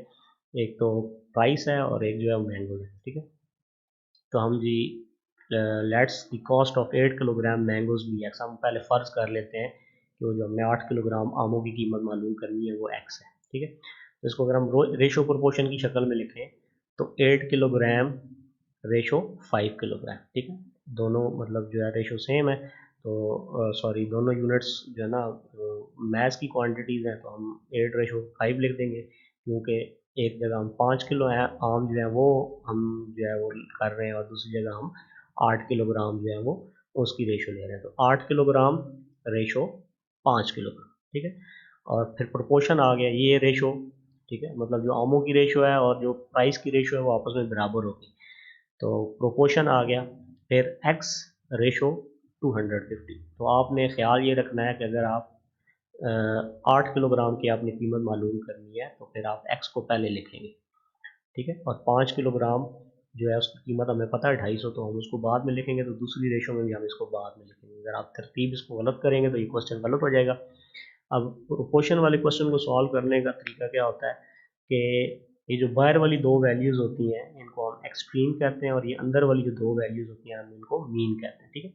एक तो प्राइस है और एक जो है मैंगो है। ठीक है, तो हम जी let's the cost of 8 kilogram mangoes be x. हम पहले फ़र्ज़ कर लेते हैं कि वो जो हमने 8 किलोग्राम आमों की कीमत मालूम करनी है वो एक्स है। ठीक है, तो इसको अगर हम रेशो प्रोपोर्शन की शक्ल में लिखें, तो 8 किलोग्राम रेशो 5 किलोग्राम। ठीक है, दोनों मतलब जो है रेशो सेम है, तो सॉरी दोनों यूनिट्स जो है ना मैथ्स की क्वांटिटीज़ हैं, तो हम 8:5 लिख देंगे, क्योंकि एक जगह हम 5 किलो हैं आम जो है वो हम जो है वो कर रहे हैं, और दूसरी जगह हम 8 किलोग्राम जो है वो उसकी रेशो ले रहे हैं। तो 8 किलोग्राम रेशो 5 किलोग्राम। ठीक है, और फिर प्रोपोर्शन आ गया ये रेशो। ठीक है, मतलब जो आमों की रेशो है और जो प्राइस की रेशो है वो आपस में बराबर होगी, तो प्रोपोर्शन आ गया। फिर x रेशो 250। तो आपने ख्याल ये रखना है कि अगर आप 8 किलोग्राम की आपने कीमत मालूम करनी है, तो फिर आप x को पहले लिखेंगे। ठीक है, और 5 किलोग्राम जो है उसकी कीमत हमें पता है 250, तो हम उसको बाद में लिखेंगे, तो दूसरी रेशो में भी हम इसको बाद में लिखेंगे। अगर आप तरतीब इसको गलत करेंगे तो ये क्वेश्चन गलत हो जाएगा। अब प्रोपोर्शन वाले क्वेश्चन को सॉल्व करने का तरीका क्या होता है कि ये जो बाहर वाली दो वैल्यूज़ होती हैं इनको हम एक्सट्रीम कहते हैं, और ये अंदर वाली जो दो वैल्यूज़ होती हैं हम इनको मीन कहते हैं। ठीक है,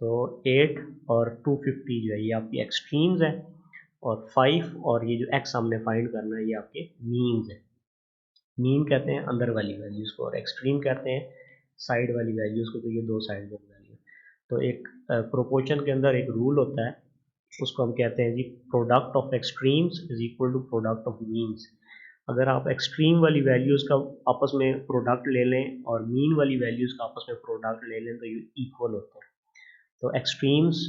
तो 8 और 250 जो है ये आपकी एक्सट्रीम्स हैं, और 5 और ये जो एक्स हमने फाइंड करना है ये आपके मीन्स हैं। मीन कहते हैं अंदर वाली वैल्यूज़ को, और एक्सट्रीम कहते हैं साइड वाली वैल्यूज़ को। तो ये दो साइड वाली वैल्यू। तो एक प्रोपोर्शन के अंदर एक रूल होता है, उसको हम कहते हैं जी product of extremes is equal to product of means. अगर आप एक्सट्रीम वाली वैल्यूज़ का आपस में प्रोडक्ट ले लें और मीन वाली वैल्यूज़ का आपस में प्रोडक्ट ले लें तो ये इक्वल होते हैं। तो एक्सट्रीम्स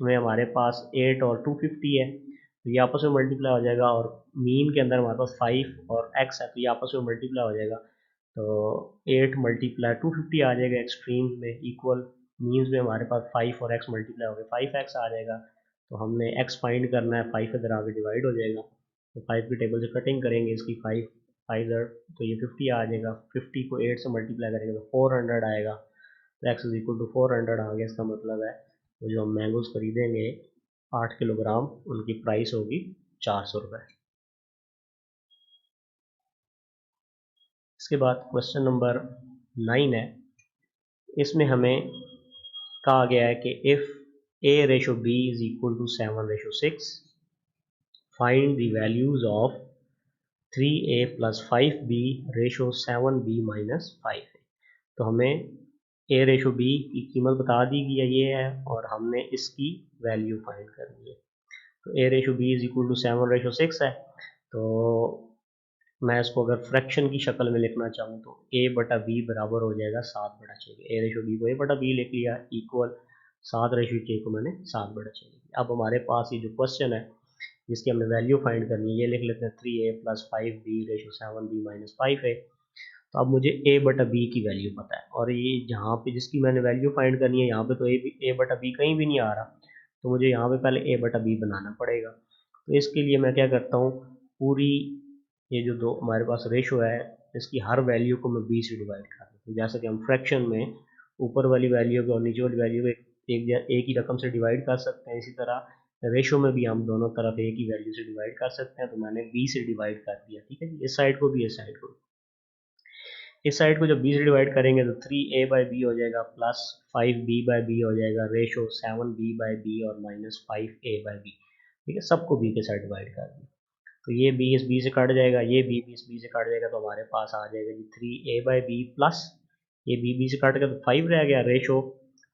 में हमारे पास 8 और 250 है, तो ये आपस में मल्टीप्लाई हो जाएगा, और मीन के अंदर हमारे पास 5 और x है, तो ये आपस में मल्टीप्लाई हो जाएगा। तो 8 मल्टीप्लाई 250 आ जाएगा एक्सट्रीम्स में इक्वल, मीन्स में हमारे पास 5 और x मल्टीप्लाई हो गया 5x आ जाएगा। तो हमने x फाइंड करना है, 5 इधर आगे डिवाइड हो जाएगा, तो 5 की टेबल से कटिंग करेंगे इसकी, 5 5 इधर, तो ये 50 आ जाएगा। 50 को 8 से मल्टीप्लाई करेंगे तो 400 आएगा, तो x इज इक्वल टू 400 आ गया। इसका मतलब है वो जो हम मैंगोज खरीदेंगे 8 किलोग्राम, उनकी प्राइस होगी 400 रुपये। इसके बाद क्वेश्चन नंबर 9 है, इसमें हमें कहा गया है कि if a ratio b is equal to 7 ratio 6, find the values of 3a plus 5b ratio 7b minus 5a। तो हमें a रेशो b की कीमत बता दी गई है, ये है, और हमने इसकी वैल्यू फाइंड करनी है। तो a ratio b is equal to 7 ratio 6 है, तो मैं इसको अगर फ्रैक्शन की शक्ल में लिखना चाहूँ तो a बटा b बराबर हो जाएगा 7/6। a रेशो b को a बटा b लिख लिया, इक्वल 7/6 को मैंने 7/6 लिख लिया। अब हमारे पास ये जो क्वेश्चन है जिसकी हमने वैल्यू फाइंड करनी है, ये लिख लेते हैं 3a plus 5b ratio 7b minus 5a। तो अब मुझे a बटा b की वैल्यू पता है, और ये जहाँ पे जिसकी मैंने वैल्यू फाइंड करनी है यहाँ पे तो a बटा b कहीं भी नहीं आ रहा, तो मुझे यहाँ पे पहले a बटा b बनाना पड़ेगा। तो इसके लिए मैं क्या करता हूँ, पूरी ये जो दो हमारे पास रेशो है इसकी हर वैल्यू को मैं b से डिवाइड कर देता हूँ। जैसे कि हम फ्रैक्शन में ऊपर वाली वैल्यू को और नीचे वाली वैल्यू को एक ही रकम से डिवाइड कर सकते हैं, इसी तरह रेशो में भी हम दोनों तरफ एक ही वैल्यू से डिवाइड कर सकते हैं। तो मैंने b से डिवाइड कर दिया, ठीक है जी, इस साइड को भी इस साइड को। इस साइड को जब b से डिवाइड करेंगे तो 3a बाई बी हो जाएगा प्लस 5b बाई बी हो जाएगा, रेशो 7b बाई बी और माइनस 5a बाई बी। ठीक है, सबको b के साथ डिवाइड कर दिया, तो ये b इस b से कट जाएगा, ये b इस b से कट जाएगा, तो हमारे पास आ जाएगा जी 3a बाई बी प्लस ये b से कट गया तो 5 रह गया, रेशो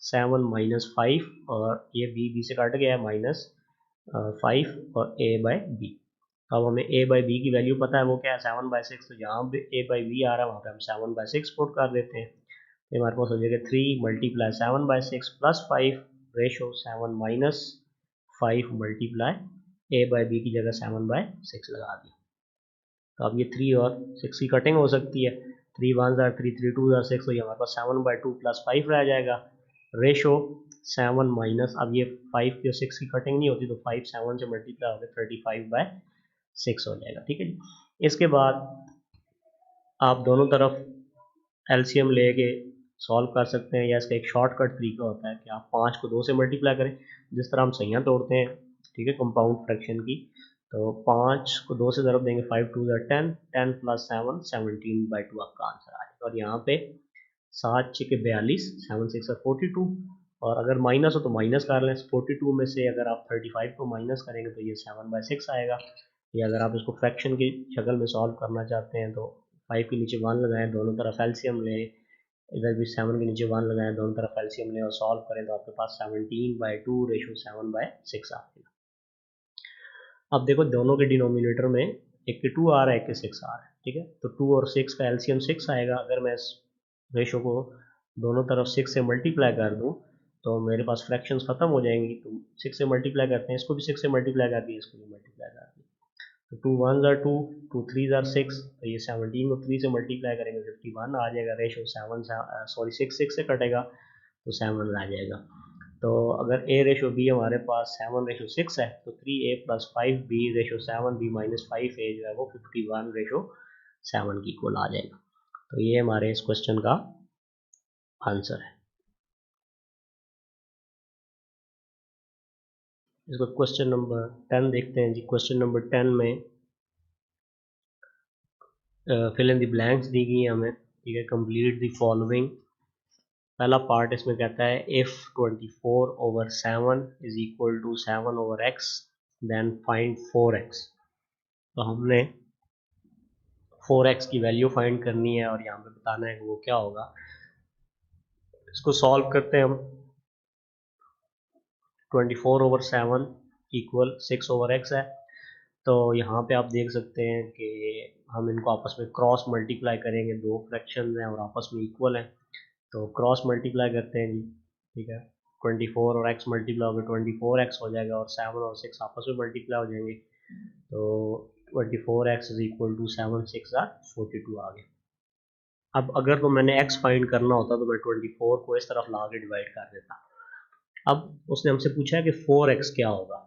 7 माइनस 5, और ये b से कट गया माइनस 5 और a बाई बी। अब हमें a बाई बी की वैल्यू पता है, वो क्या है 7/6, तो जहाँ पे a बाई बी आ रहा है वहाँ पे हम 7/6 पुट कर देते हैं, तो हमारे पास हो जाएगा 3 multiply 7/6 plus 5 ratio 7 minus 5 multiply a by B की जगह 7/6 लगा दिया। तो अब ये 3 और 6 की कटिंग हो सकती है, 3 1 ज़ार 3 3 2 ज़ार 6, तो ये हमारे पास 7/2 प्लस 5 रह जाएगा, रेशो 7 माइनस, अब ये 5 की और 6 की कटिंग नहीं होती, तो 5 7 से मल्टीप्लाई हो गया 35/6 हो जाएगा। ठीक है जी, इसके बाद आप दोनों तरफ एलसीएम लेके सॉल्व कर सकते हैं, या इसका एक शॉर्टकट तरीका होता है कि आप 5 को 2 से मल्टीप्लाई करें, जिस तरह हम सहियाँ तोड़ते हैं, ठीक है, कंपाउंड फ्रैक्शन की। तो 5 को 2 से ज़रब देंगे, 5 2 ज़ार 10, 10 प्लस 7 17/2 आपका आंसर आ जाएगा। और यहाँ पे 7 6 के 42, 7 6 42, और अगर माइनस हो तो माइनस कर लें, 42 में से अगर आप 35 को माइनस करेंगे तो ये 7/6 आएगा। या अगर आप इसको फ्रैक्शन की शक्ल में सॉल्व करना चाहते हैं तो 5 के नीचे 1 लगाएं, दोनों तरफ एलसीएम लें, इधर भी 7 के नीचे 1 लगाएं, दोनों तरफ एलसीएम लें और सॉल्व करें, तो आपके पास 17/2 रेशो 7/6 आ जाएगा। अब देखो दोनों के डिनोमिनेटर में एक के 2 आ रहा है, एक के 6 आ रहा है, ठीक है, तो 2 और 6 का एलसीएम 6 आएगा। अगर मैं इस रेशो को दोनों तरफ 6 से मल्टीप्लाई कर दूं तो मेरे पास फ्रैक्शंस खत्म हो जाएंगी, तो 6 से मल्टीप्लाई करते हैं, इसको भी 6 से मल्टीप्लाई कर दिया, इसको भी मल्टीप्लाई कर दिया, तो 2 1 ज़ार 2, 2 3 ज़ार 6, तो ये 17 को 3 से मल्टीप्लाई करेंगे 51 आ जाएगा, रेशो 6 6 से कटेगा तो 7 रह जाएगा। तो अगर a रेशो b हमारे पास 7/6 है, तो 3a plus 5b ratio 7b minus 5a जो है वो 51/7 की इक्वल आ जाएगा। तो ये हमारे इस क्वेश्चन का आंसर है। इसको क्वेश्चन नंबर 10 देखते हैं जी। क्वेश्चन नंबर 10 में फिल इन द ब्लैंक्स दी गई है हमें, ठीक है, कंप्लीट द फॉलोइंग। पहला पार्ट इसमें कहता है if 24/7 is equal to 7/x then find 4x। तो हमने 4x की वैल्यू फाइंड करनी है और यहाँ पे बताना है कि वो क्या होगा। इसको सॉल्व करते हैं हम। 24/7 इक्वल 6/x है, तो यहाँ पे आप देख सकते हैं कि हम इनको आपस में क्रॉस मल्टीप्लाई करेंगे, दो फ्रैक्शन हैं और आपस में इक्वल हैं, तो क्रॉस मल्टीप्लाई करते हैं जी। ठीक है, 24 और x मल्टीप्लाई होगा 24x हो जाएगा, और 7 और 6 आपस में मल्टीप्लाई हो जाएंगे, तो 24x is equal to 7 6 are 42 आ गया। अब अगर तो मैंने x फाइंड करना होता तो मैं 24 को इस तरफ ला के डिवाइड कर देता। अब उसने हमसे पूछा है कि 4x क्या होगा,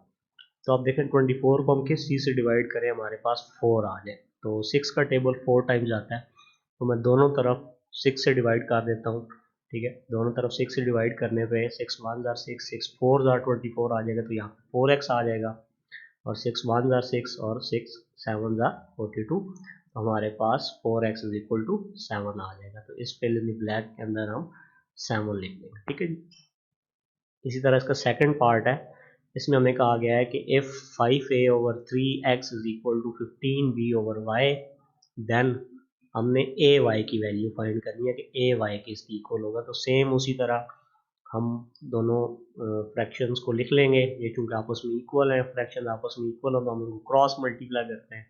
तो आप देखें 24 को हम किस चीज़ से डिवाइड करें हमारे पास 4 आ जाए, तो 6 का टेबल 4 टाइम्स आता है, तो मैं दोनों तरफ 6 से डिवाइड कर देता हूँ। ठीक है, दोनों तरफ 6 से डिवाइड करने पे 6 1 जार 6 6 4 जार 24 आ जाएगा, तो यहाँ पे 4x आ जाएगा, और 6 1 जार 6 और 6 7 जार 42, तो हमारे पास 4x इज इक्वल टू 7 आ जाएगा। तो इस फिल इन द ब्लैंक के अंदर हम 7 लिख देंगे। ठीक है, इसी तरह इसका सेकंड पार्ट है, इसमें हमें कहा गया है कि if 5a over 3x is equal to 15b over y, then हमने ए वाई की वैल्यू फाइंड करनी है कि ए वाई किसकी इक्वल होगा। तो सेम उसी तरह हम दोनों फ्रैक्शंस को लिख लेंगे, ये चूँकि आपस में इक्वल है, फ्रैक्शन आपस में इक्वल हो तो हम इनको क्रॉस मल्टीप्लाई करते हैं,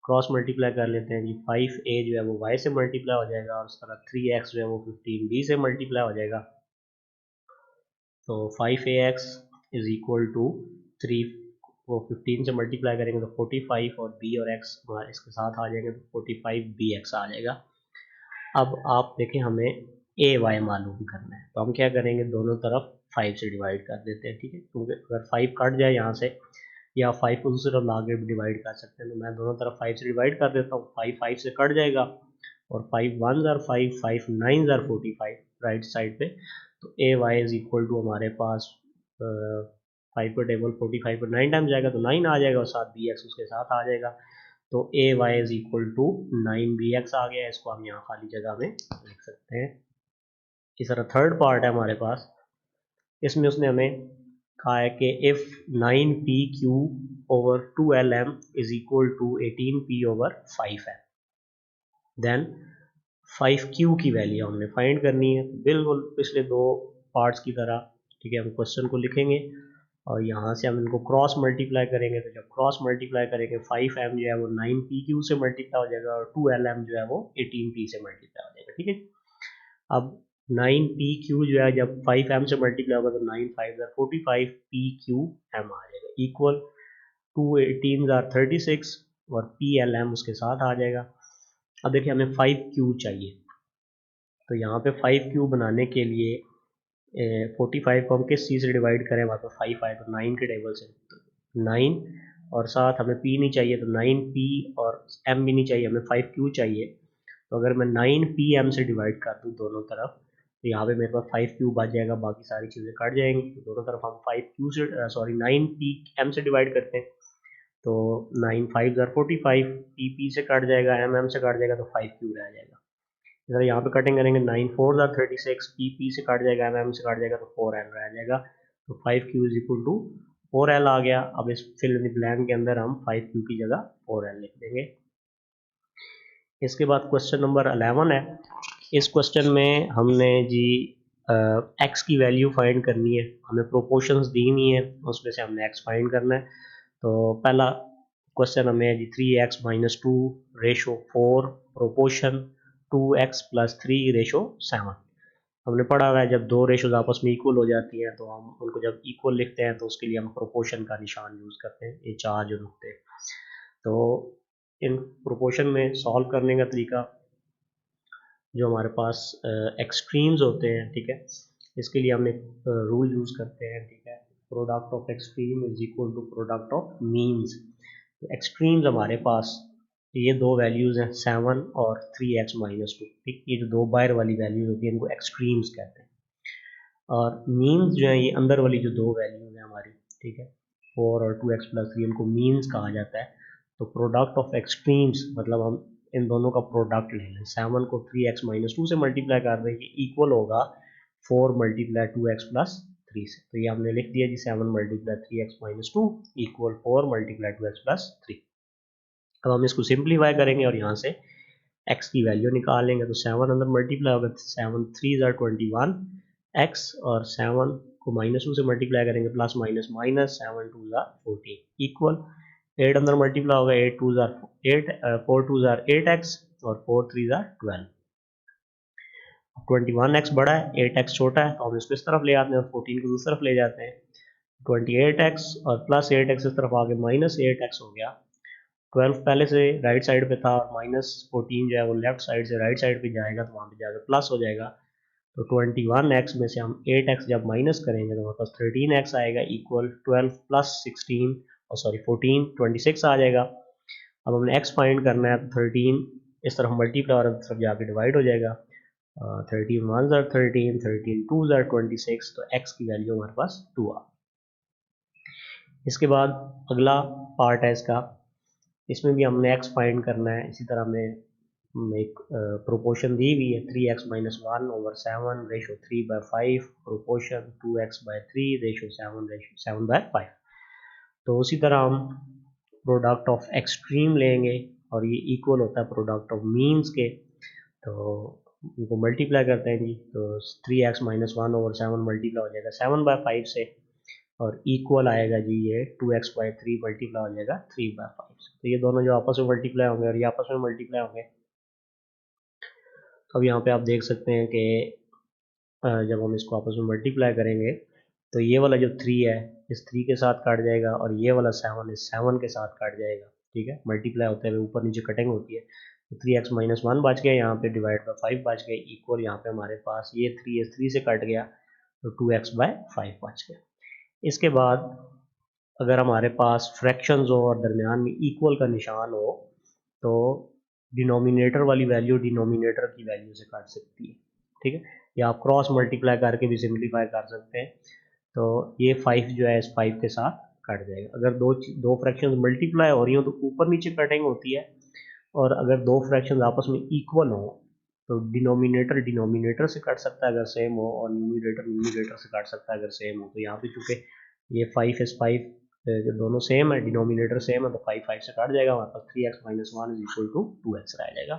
क्रॉस मल्टीप्लाई कर लेते हैं जी। 5a जो है वो y से मल्टीप्लाई हो जाएगा, और उस तरह 3x जो है वो 15b से मल्टीप्लाई हो जाएगा, तो 5ax इज इक्वल टू 3 को 15 से मल्टीप्लाई करेंगे तो 45, और b और x इसके साथ आ जाएंगे तो 45bx आ जाएगा। अब आप देखें हमें ए वाई मालूम करना है, तो हम क्या करेंगे, दोनों तरफ 5 से डिवाइड कर देते हैं। ठीक है, क्योंकि अगर 5 कट जाए यहाँ से, या 5 को दूसरी तरफ लाके भी डिवाइड कर सकते हैं, तो मैं दोनों तरफ 5 से डिवाइड कर देता हूँ, 5 5 से कट जाएगा, और 5 1 जार 5 5 9 जार 45 राइट साइड पे, तो a y is equal to हमारे पास 5 पर टेबल 45 पर 9 टाइम जाएगा तो 9 आ जाएगा, और साथ बी एक्स उसके साथ आ जाएगा, तो a y is equal to 9bx आ गया। इसको हम यहाँ खाली जगह में लिख सकते हैं। इस तरह थर्ड पार्ट है हमारे पास, इसमें उसने हमें कहा है कि if 9pq over 2lm is equal to 18p over 5 है, देन 5q की वैल्यू हमने फाइंड करनी है, तो बिल्कुल पिछले दो पार्ट्स की तरह। ठीक है, हम क्वेश्चन को लिखेंगे और यहाँ से हम इनको क्रॉस मल्टीप्लाई करेंगे, तो जब क्रॉस मल्टीप्लाई करेंगे 5m जो है वो 9pq से मल्टीप्लाई हो जाएगा, और 2lm जो है वो 18p से मल्टीप्लाई हो जाएगा। ठीक है, अब 9pq जो है जब 5m से मल्टीप्लाई होगा तो 9 5 45 pqm आ जाएगा, इक्वल 2 18 36, और plm उसके साथ आ जाएगा। अब देखिए हमें 5q चाहिए, तो यहाँ पे 5q बनाने के लिए 45 को हम किस चीज़ से डिवाइड करें, वहाँ पर 5 आए तो 9 के टेबल से, तो 9, और साथ हमें p नहीं चाहिए तो 9p, और m भी नहीं चाहिए, हमें 5q चाहिए। तो अगर मैं 9pm से डिवाइड कर दूँ दोनों तरफ, तो यहाँ पे मेरे पास 5q बच जाएगा, बाकी सारी चीज़ें कट जाएंगी, तो दोनों तरफ हम 5q से 9pm से डिवाइड करते हैं, तो 9 5 45, p से कट जाएगा, m से कट जाएगा, तो 5q रह जाएगा। इधर यहाँ पे कटिंग करेंगे, 9 4 36, p से कट जाएगा, m से कट जाएगा, तो 4l रह जाएगा, तो 5q is equal to 4l आ गया। अब इस फिल इन द ब्लैंक के अंदर हम 5q की जगह 4l लिख देंगे। इसके बाद क्वेश्चन नंबर 11 है। इस क्वेश्चन में हमने जी x की वैल्यू फाइंड करनी है, हमें प्रोपोर्शंस दी नहीं है, उसमें से हमने x फाइंड करना है। तो पहला क्वेश्चन हमें जी 3x minus 2 ratio 4 proportion 2x plus 3 ratio 7। हमने पढ़ा हुआ है जब दो रेशोज आपस में इक्वल हो जाती हैं तो हम उनको जब इक्वल लिखते हैं तो उसके लिए हम प्रोपोर्शन का निशान यूज़ करते हैं, ये चार जो नुकते हैं। तो इन प्रोपोर्शन में सॉल्व करने का तरीका, जो हमारे पास एक्सट्रीम्स होते हैं, ठीक है, इसके लिए हम एक रूल यूज़ करते हैं। ठीक है, product of extreme is equal to product of means. तो एक्सट्रीम्स हमारे पास ये दो वैल्यूज़ हैं 7 और 3x माइनस 2। ठीक, ये जो दो बाहर वाली वैल्यूज़ होती हैं इनको एक्सट्रीम्स कहते हैं, और मीन्स जो है ये अंदर वाली जो दो वैल्यूज़ हैं हमारी, ठीक है, 4 और 2x प्लस 3, इनको मीन्स कहा जाता है। तो प्रोडक्ट ऑफ एक्सट्रीम्स मतलब हम इन दोनों का प्रोडक्ट ले लें, 7 को 3x माइनस 2 से मल्टीप्लाई कर रहे हैं, ये इक्वल होगा 4 मल्टीप्लाई 2x प्लस 3 से। तो ये हमने लिख दिया जी 7 multiply 3x minus 2 equal 4 multiply 2x plus 3। अब हम इसको सिंप्लीफाई करेंगे और यहाँ से x की वैल्यू निकालेंगे, तो 7 अंदर मल्टीप्लाई होगा, 7 3 ज़ार 21 x, और 7 को माइनस 2 से मल्टीप्लाई करेंगे, प्लस माइनस माइनस 7 2 ज़ार 14 इक्वल 8 अंदर मल्टीप्लाई होगा, 8 2 ज़ार 8, 4 2 ज़ार 8x और 4 3 ज़ार 12। 21x बड़ा है, 8x छोटा है, तो हम इसको इस तरफ ले आते हैं और 14 को दूसरी तरफ ले जाते हैं। 28x और प्लस 8x इस तरफ आके माइनस 8x हो गया। 12 पहले से राइट साइड पे था और माइनस 14 जो है वो लेफ्ट साइड से राइट साइड पे जाएगा, तो वहाँ पे जाकर प्लस हो जाएगा। तो 21x में से हम 8x जब माइनस करेंगे तो हमारे पास 13x आएगा इक्वल 12 प्लस 16 और सॉरी 14 26 आ जाएगा। अब हमने x फाइंड करना है, तो 13 इस तरफ मल्टीप्लाई और इस तरफ जाके डिवाइड हो जाएगा। 13 1 ज़ार 13, 13 2 ज़ार 26, तो x की वैल्यू हमारे पास 2 आ। इसके बाद अगला पार्ट है इसका, इसमें भी हमने x फाइंड करना है। इसी तरह हमें एक प्रोपोर्शन दी हुई है 3x minus 1 over 7 ratio 3/5 proportion 2x/3 ratio 7/5। तो उसी तरह हम प्रोडक्ट ऑफ एक्सट्रीम लेंगे और ये इक्वल होता है प्रोडक्ट ऑफ मीन्स के, तो इनको मल्टीप्लाई करते हैं जी। तो 3x माइनस 1 ओवर 7 मल्टीप्लाई हो जाएगा 7/5 से और इक्वल आएगा जी ये 2x/3 मल्टीप्लाई हो जाएगा 3/5। तो ये दोनों जो आपस में मल्टीप्लाई होंगे और ये आपस में मल्टीप्लाई होंगे। अब यहाँ पे आप देख सकते हैं कि जब हम इसको आपस में मल्टीप्लाई करेंगे तो ये वाला जो 3 है इस 3 के साथ काट जाएगा और ये वाला 7 इस 7 के साथ काट जाएगा। ठीक है, मल्टीप्लाई होते हुए ऊपर नीचे कटिंग होती है। तो 3x माइनस 1 बच गया, यहाँ पे डिवाइड बाई 5 बच गया इक्वल, यहाँ पे हमारे पास ये 3 इस 3 से कट गया तो 2x/5 बच गया। इसके बाद अगर हमारे पास फ्रैक्शंस हो और दरमियान में इक्वल का निशान हो तो डिनोमिनेटर वाली वैल्यू डिनोमिनेटर की वैल्यू से काट सकती है। ठीक है, या आप क्रॉस मल्टीप्लाई करके भी सिंप्लीफाई कर सकते हैं। तो ये 5 जो है इस 5 के साथ कट जाएगा। अगर दो फ्रैक्शंस मल्टीप्लाई हो रही हो तो ऊपर नीचे कटिंग होती है, और अगर दो फ्रैक्शंस आपस में इक्वल हो तो डिनोमिनेटर डिनोमिनेटर से कट सकता है अगर सेम हो, और न्यूमरेटर न्यूमरेटर से काट सकता है अगर सेम हो। तो यहाँ पे चूंकि ये 5 इस 5 जो दोनों सेम है, डिनोमिनेटर सेम है, तो 5 5 से काट जाएगा, हमारे पास 3x minus 1 is equal to 2x रह जाएगा।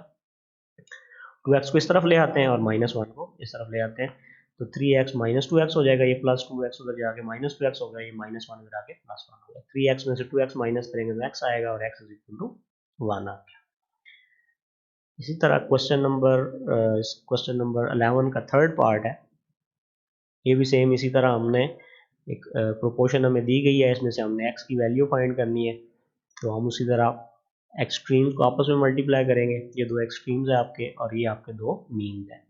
2x को इस तरफ ले आते हैं और माइनस 1 को इस तरफ ले आते हैं, तो 3x माइनस 2x हो जाएगा, ये प्लस 2x उधर जाके माइनस 2x होगा, ये माइनस 1 उधर आके प्लस 1 होगा। 3x में से 2x माइनस करेंगे तो x आएगा और x इज इक्वल टू 1 आ गया। इसी तरह क्वेश्चन नंबर 11 का थर्ड पार्ट है, ये भी सेम इसी तरह हमने एक प्रोपोर्शन हमें दी गई है, इसमें से हमने x की वैल्यू फाइंड करनी है। तो हम उसी तरह एक्सट्रीम्स को आपस में मल्टीप्लाई करेंगे। ये दो एक्सट्रीम्स है आपके और ये आपके दो मीन्स हैं,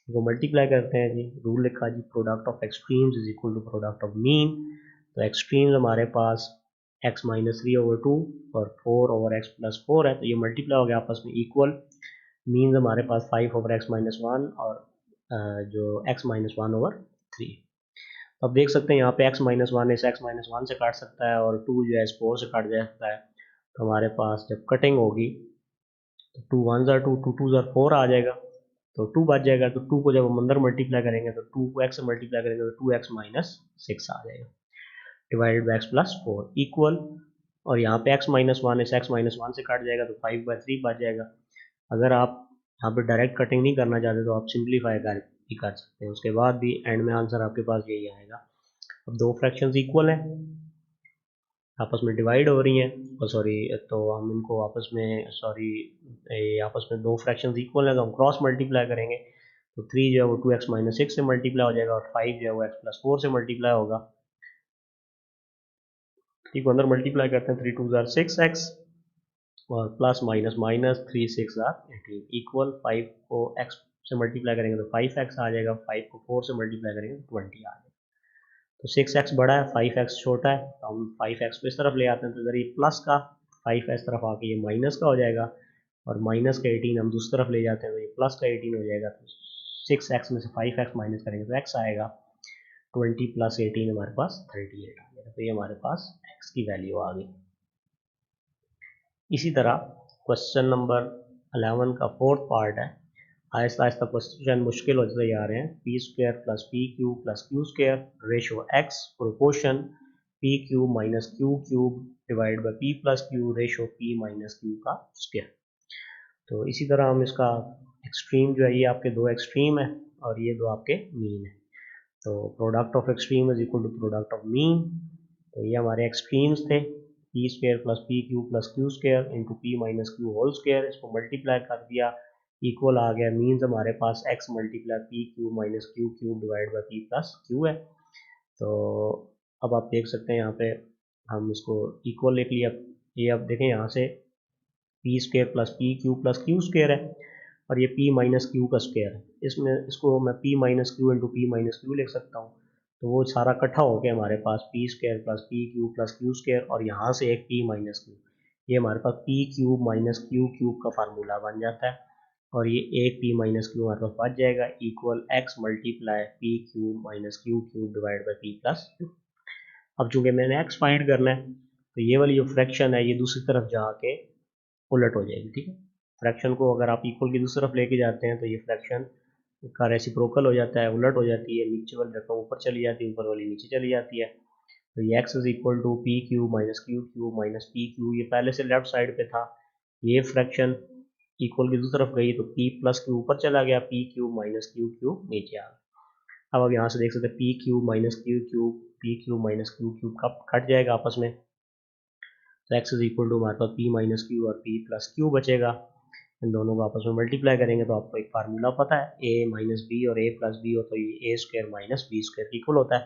इनको मल्टीप्लाई करते हैं जी। रूल लिखा जी, product of extremes is equal to product of mean. तो एक्सट्रीम्स हमारे पास x माइनस 3 ओवर 2 और 4 ओवर x प्लस 4 है, तो ये मल्टीप्लाई हो गया आपस में इक्वल। मीन्स हमारे पास 5 ओवर x माइनस 1 और जो x माइनस 1 ओवर 3। अब देख सकते हैं यहाँ पे x माइनस 1 इस x माइनस 1 से काट सकता है और 2 जो है इस 4 से काट जा सकता है। तो हमारे पास जब कटिंग होगी तो 2 1 ज़ार 2 2 2 ज़ार 4 आ जाएगा, तो 2 बच जाएगा। तो 2 को जब हम अंदर मल्टीप्लाई करेंगे तो 2 को x से मल्टीप्लाई करेंगे तो 2x माइनस 6 आ जाएगा divided by x plus 4 equal, और यहाँ पे x माइनस 1 इस x माइनस 1 से काट जाएगा तो 5/3 बच जाएगा। अगर आप यहाँ पे डायरेक्ट कटिंग नहीं करना चाहते तो आप सिंप्लीफाई कर भी कर सकते हैं, उसके बाद भी एंड में आंसर आपके पास यही आएगा। अब दो फ्रैक्शंस इक्वल हैं, आपस में डिवाइड हो रही हैं, सॉरी तो हम इनको आपस में आपस में दो फ्रैक्शंस इक्वल हैं तो हम क्रॉस मल्टीप्लाई करेंगे। तो 3 जो है वो 2x माइनस 6 से मल्टीप्लाई हो जाएगा और 5 जो है वो x प्लस 4 से मल्टीप्लाई होगा। 3 को अंदर मल्टीप्लाई करते हैं, 3 2 ज़ार 6x और प्लस माइनस माइनस 3 6 ज़ार 18 इक्वल, 5 को x से मल्टीप्लाई करेंगे तो 5x आ जाएगा, 5 को 4 से मल्टीप्लाई करेंगे तो 20 आ जाएगा। तो 6x बड़ा है 5x छोटा है, तो हम 5x को इस तरफ ले आते हैं, तो इधर ये प्लस का 5 इस तरफ आके ये माइनस का हो जाएगा और माइनस का 18 हम दूसरी तरफ ले जाते हैं तो ये प्लस का 18 हो जाएगा। तो 6x में से 5x माइनस करेंगे तो x आएगा, 20 प्लस 18 हमारे पास 38 आ गया। तो ये हमारे पास x की वैल्यू आ गई। इसी तरह क्वेश्चन नंबर 11 का फोर्थ पार्ट है, आहिस्ता आहिस्ता क्वेश्चन मुश्किल होते जा रहे हैं। P square plus P cube plus q square ratio x proportion P cube minus q cube divide by p plus Q ratio P minus Q का स्क्वायर। तो इसी तरह हम इसका एक्सट्रीम जो है ये आपके दो एक्सट्रीम है और ये दो आपके मीन है। तो product of extreme is equal to product of mean. तो ये हमारे एक्सट्रीम्स थे, p square plus q square into p minus q whole square, इसको मल्टीप्लाई कर दिया, इक्वल आ गया, मीन्स हमारे पास x multiply p q minus q cube divide by p plus q है। तो अब आप देख सकते हैं यहाँ पे हम इसको इक्वल लिख लिया। ये अब देखें यहाँ से P square plus q square है और ये पी माइनस क्यू का स्क्वायर है, इसमें इसको मैं P minus Q into p minus Q लिख सकता हूँ। तो वो सारा इकट्ठा हो गया हमारे पास p square plus q square और यहाँ से एक पी माइनस क्यू, ये हमारे पास p cube minus q cube का फार्मूला बन जाता है और ये एक पी माइनस क्यू हमारे पास बच जाएगा equal x multiply P cube minus q cube divide by p plus Q. अब चूंकि मैंने एक्स फाइंड करना है तो ये वाली जो फ्रैक्शन है ये दूसरी तरफ जाके उलट हो जाएगी, ठीक है। फ्रैक्शन को अगर आप इक्वल की दूसरी तरफ लेके जाते हैं तो ये फ्रैक्शन का रेसिप्रोकल हो जाता है, उलट हो जाती है, नीचे वाली रकम ऊपर चली जाती है, ऊपर वाली नीचे चली जाती है। तो ये x is equal to p q minus p q, ये पहले से लेफ्ट साइड पे था, ये फ्रैक्शन इक्वल की दूसरी तरफ गई तो पी प्लस क्यू ऊपर चला गया, P q minus q cube नीचे आ गया। अब यहाँ से देख सकते हैं P q minus q cube कब कट जाएगा आपस में, तो एक्स इज इक्वल टू हमारे पास पी माइनस क्यू और पी प्लस क्यू बचेगा। इन दोनों को आपस में मल्टीप्लाई करेंगे तो आपको एक फार्मूला पता है ए माइनस बी और ए प्लस बी हो तो ये a square minus b square equal होता है।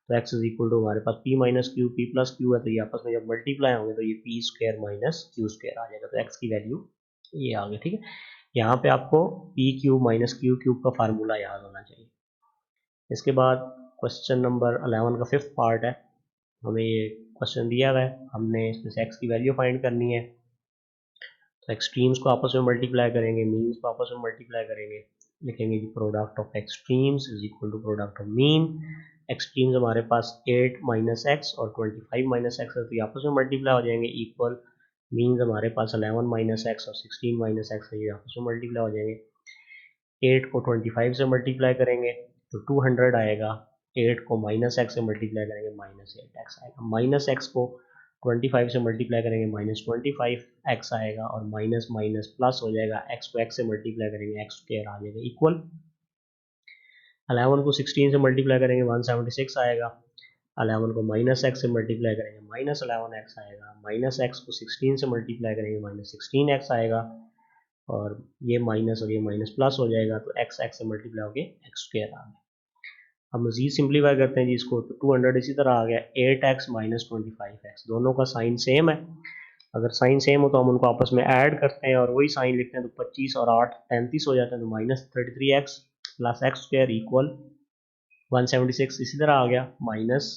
तो एक्स इज इक्वल टू हमारे पास p minus q p plus q है तो ये आपस में जब मल्टीप्लाई होंगे तो ये p square minus q square आ जाएगा। तो एक्स की वैल्यू ये आ गई, ठीक है। यहाँ पे आपको P cube minus q cube का फार्मूला याद होना चाहिए। इसके बाद क्वेश्चन नंबर 11 का 5th पार्ट है, हमें ये क्वेश्चन दिया हुआ है, हमने इसमें से एक्स की वैल्यू फाइंड करनी है। तो एक्सट्रीम्स को आपस में मल्टीप्लाई करेंगे, मीन्स को आपस में मल्टीप्लाई करेंगे, लिखेंगे जी product of extremes is equal to product of mean. Extremes हमारे पास 8 माइनस एक्स और 25 माइनस एक्स है तो ये आपस में मल्टीप्लाई हो जाएंगे इक्वल, मीन्स हमारे पास 11 माइनस एक्स और 16 माइनस एक्स है, ये आपस में मल्टीप्लाई हो जाएंगे। 8 को 25 से मल्टीप्लाई करेंगे तो 200 आएगा, 8 को माइनस एक्स से मल्टीप्लाई करेंगे माइनस 8x आएगा, माइनस एक्स को 25 से मल्टीप्लाई करेंगे माइनस 25x आएगा और माइनस माइनस प्लस हो जाएगा, x को x से मल्टीप्लाई करेंगे एक्स स्क्वायर आ जाएगा इक्वल। 11 को 16 से मल्टीप्लाई करेंगे 176 आएगा, 11 को माइनस एक्स से मल्टीप्लाई करेंगे माइनस 11x आएगा, माइनस एक्स को 16 से मल्टीप्लाई करेंगे माइनस 16x आएगा और ये माइनस और ये माइनस प्लस हो जाएगा तो एक्स एक्स से मल्टीप्लाई हो गया एक्स स्क्वायर आ गया। अब मजीद सिंप्लीफाई करते हैं जी इसको, तो 200 इसी तरह आ गया, 8x माइनस 25x, दोनों का साइन सेम है, अगर साइन सेम हो तो हम उनको आपस में ऐड करते हैं और वही साइन लिखते हैं तो 25 और 8 33 हो जाते हैं, तो minus 33x plus x square equal 176, इसी तरह आ गया माइनस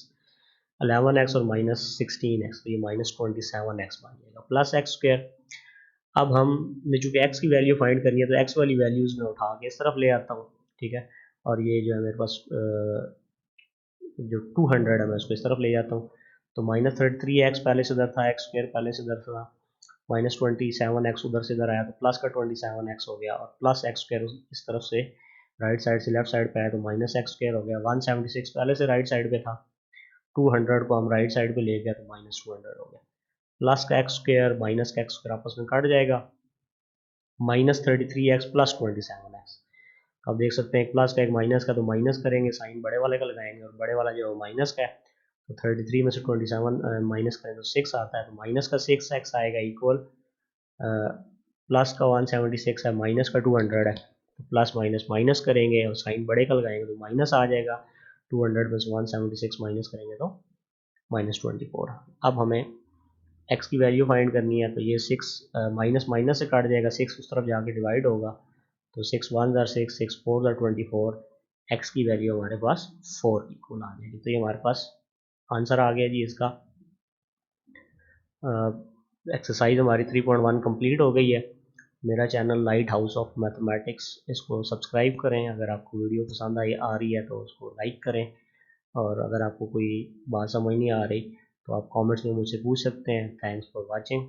11x और माइनस 16x, तो ये माइनस 27x बन जाएगा प्लस एक्स स्क्वायर। अब हमने चूंकि x की वैल्यू फाइंड करनी है तो x वाली वैल्यूज में उठा के इस तरफ ले आता हूँ, ठीक है, और ये जो है मेरे पास जो 200 है मैं उसको इस तरफ ले जाता हूँ, तो माइनस 33x पहले से इधर था, एक्स स्क्वायर पहले से इधर था, माइनस 27x उधर से इधर आया तो प्लस का 27x हो गया और प्लस एक्स स्क्वायर इस तरफ से राइट साइड से लेफ्ट साइड पे आया तो माइनस एक्स स्क्वायर हो गया, 176 पहले से राइट साइड पे था, 200 को हम राइट साइड पे ले गया तो माइनस 200 हो गया, प्लस का एक्स स्क्वायर माइनस का एक्स स्क्वायर आपस में कट जाएगा, माइनस 33x प्लस 27x। अब देख सकते हैं एक प्लस का एक माइनस का, तो माइनस करेंगे साइन बड़े वाले का लगाएंगे और बड़े वाला जो माइनस का है तो 33 में से 27 माइनस करें तो 6 आता है, तो माइनस का 6x आएगा इक्वल प्लस का 176 है माइनस का 200 है, तो प्लस माइनस माइनस करेंगे और साइन बड़े का लगाएंगे तो माइनस आ जाएगा, 200 में से 176 माइनस करेंगे तो माइनस 24। अब हमें x की वैल्यू फाइंड करनी है तो ये 6 माइनस माइनस से काट जाएगा, 6 उस तरफ जाके डिवाइड होगा तो 6 1 6 6 4 24, x की वैल्यू हमारे पास 4 इक्वल आ जाएगी। तो ये हमारे पास आंसर आ गया जी इसका। एक्सरसाइज हमारी 3.1 कंप्लीट हो गई है। मेरा channel light house of mathematics, इसको सब्सक्राइब करें, अगर आपको वीडियो पसंद आ रही है तो उसको लाइक करें और अगर आपको कोई बात समझ नहीं आ रही तो आप कमेंट्स में मुझसे पूछ सकते हैं। Thanks for watching.